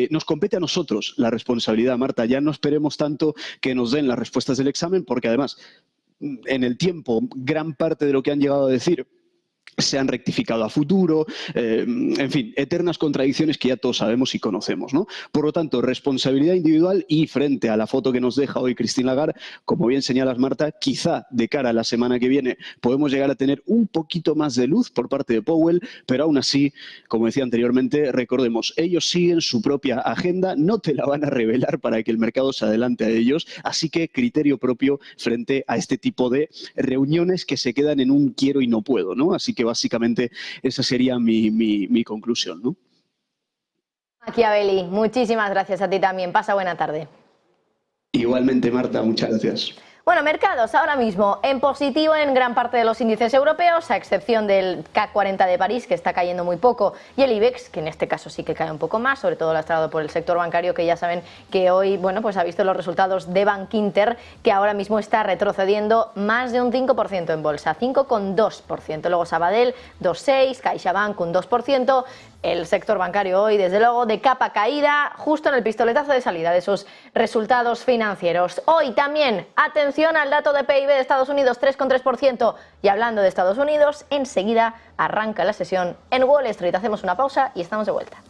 nos compete a nosotros la responsabilidad, Marta. Ya no esperemos tanto que nos den las respuestas del examen, porque además, en el tiempo, gran parte de lo que han llegado a decir se han rectificado a futuro, en fin, eternas contradicciones que ya todos sabemos y conocemos, ¿no? Por lo tanto, responsabilidad individual y frente a la foto que nos deja hoy Christine Lagarde, como bien señalas, Marta, quizá de cara a la semana que viene podemos llegar a tener un poquito más de luz por parte de Powell, pero aún así, como decía anteriormente, recordemos, ellos siguen su propia agenda, no te la van a revelar para que el mercado se adelante a ellos, así que criterio propio frente a este tipo de reuniones que se quedan en un quiero y no puedo, ¿no? Así que básicamente esa sería mi conclusión, ¿no? Machiavelli, muchísimas gracias a ti también. Pasa buena tarde. Igualmente, Marta, muchas gracias. Bueno, mercados ahora mismo en positivo en gran parte de los índices europeos, a excepción del CAC 40 de París, que está cayendo muy poco, y el IBEX, que en este caso sí que cae un poco más, sobre todo lastrado por el sector bancario, que ya saben que hoy, bueno, pues ha visto los resultados de Bankinter, que ahora mismo está retrocediendo más de un 5% en bolsa, 5,2%. Luego Sabadell, 2,6%, CaixaBank, un 2%. El sector bancario hoy, desde luego, de capa caída, justo en el pistoletazo de salida de esos resultados financieros. Hoy también, atención al dato de PIB de Estados Unidos, 3,3%. Y hablando de Estados Unidos, enseguida arranca la sesión en Wall Street. Hacemos una pausa y estamos de vuelta.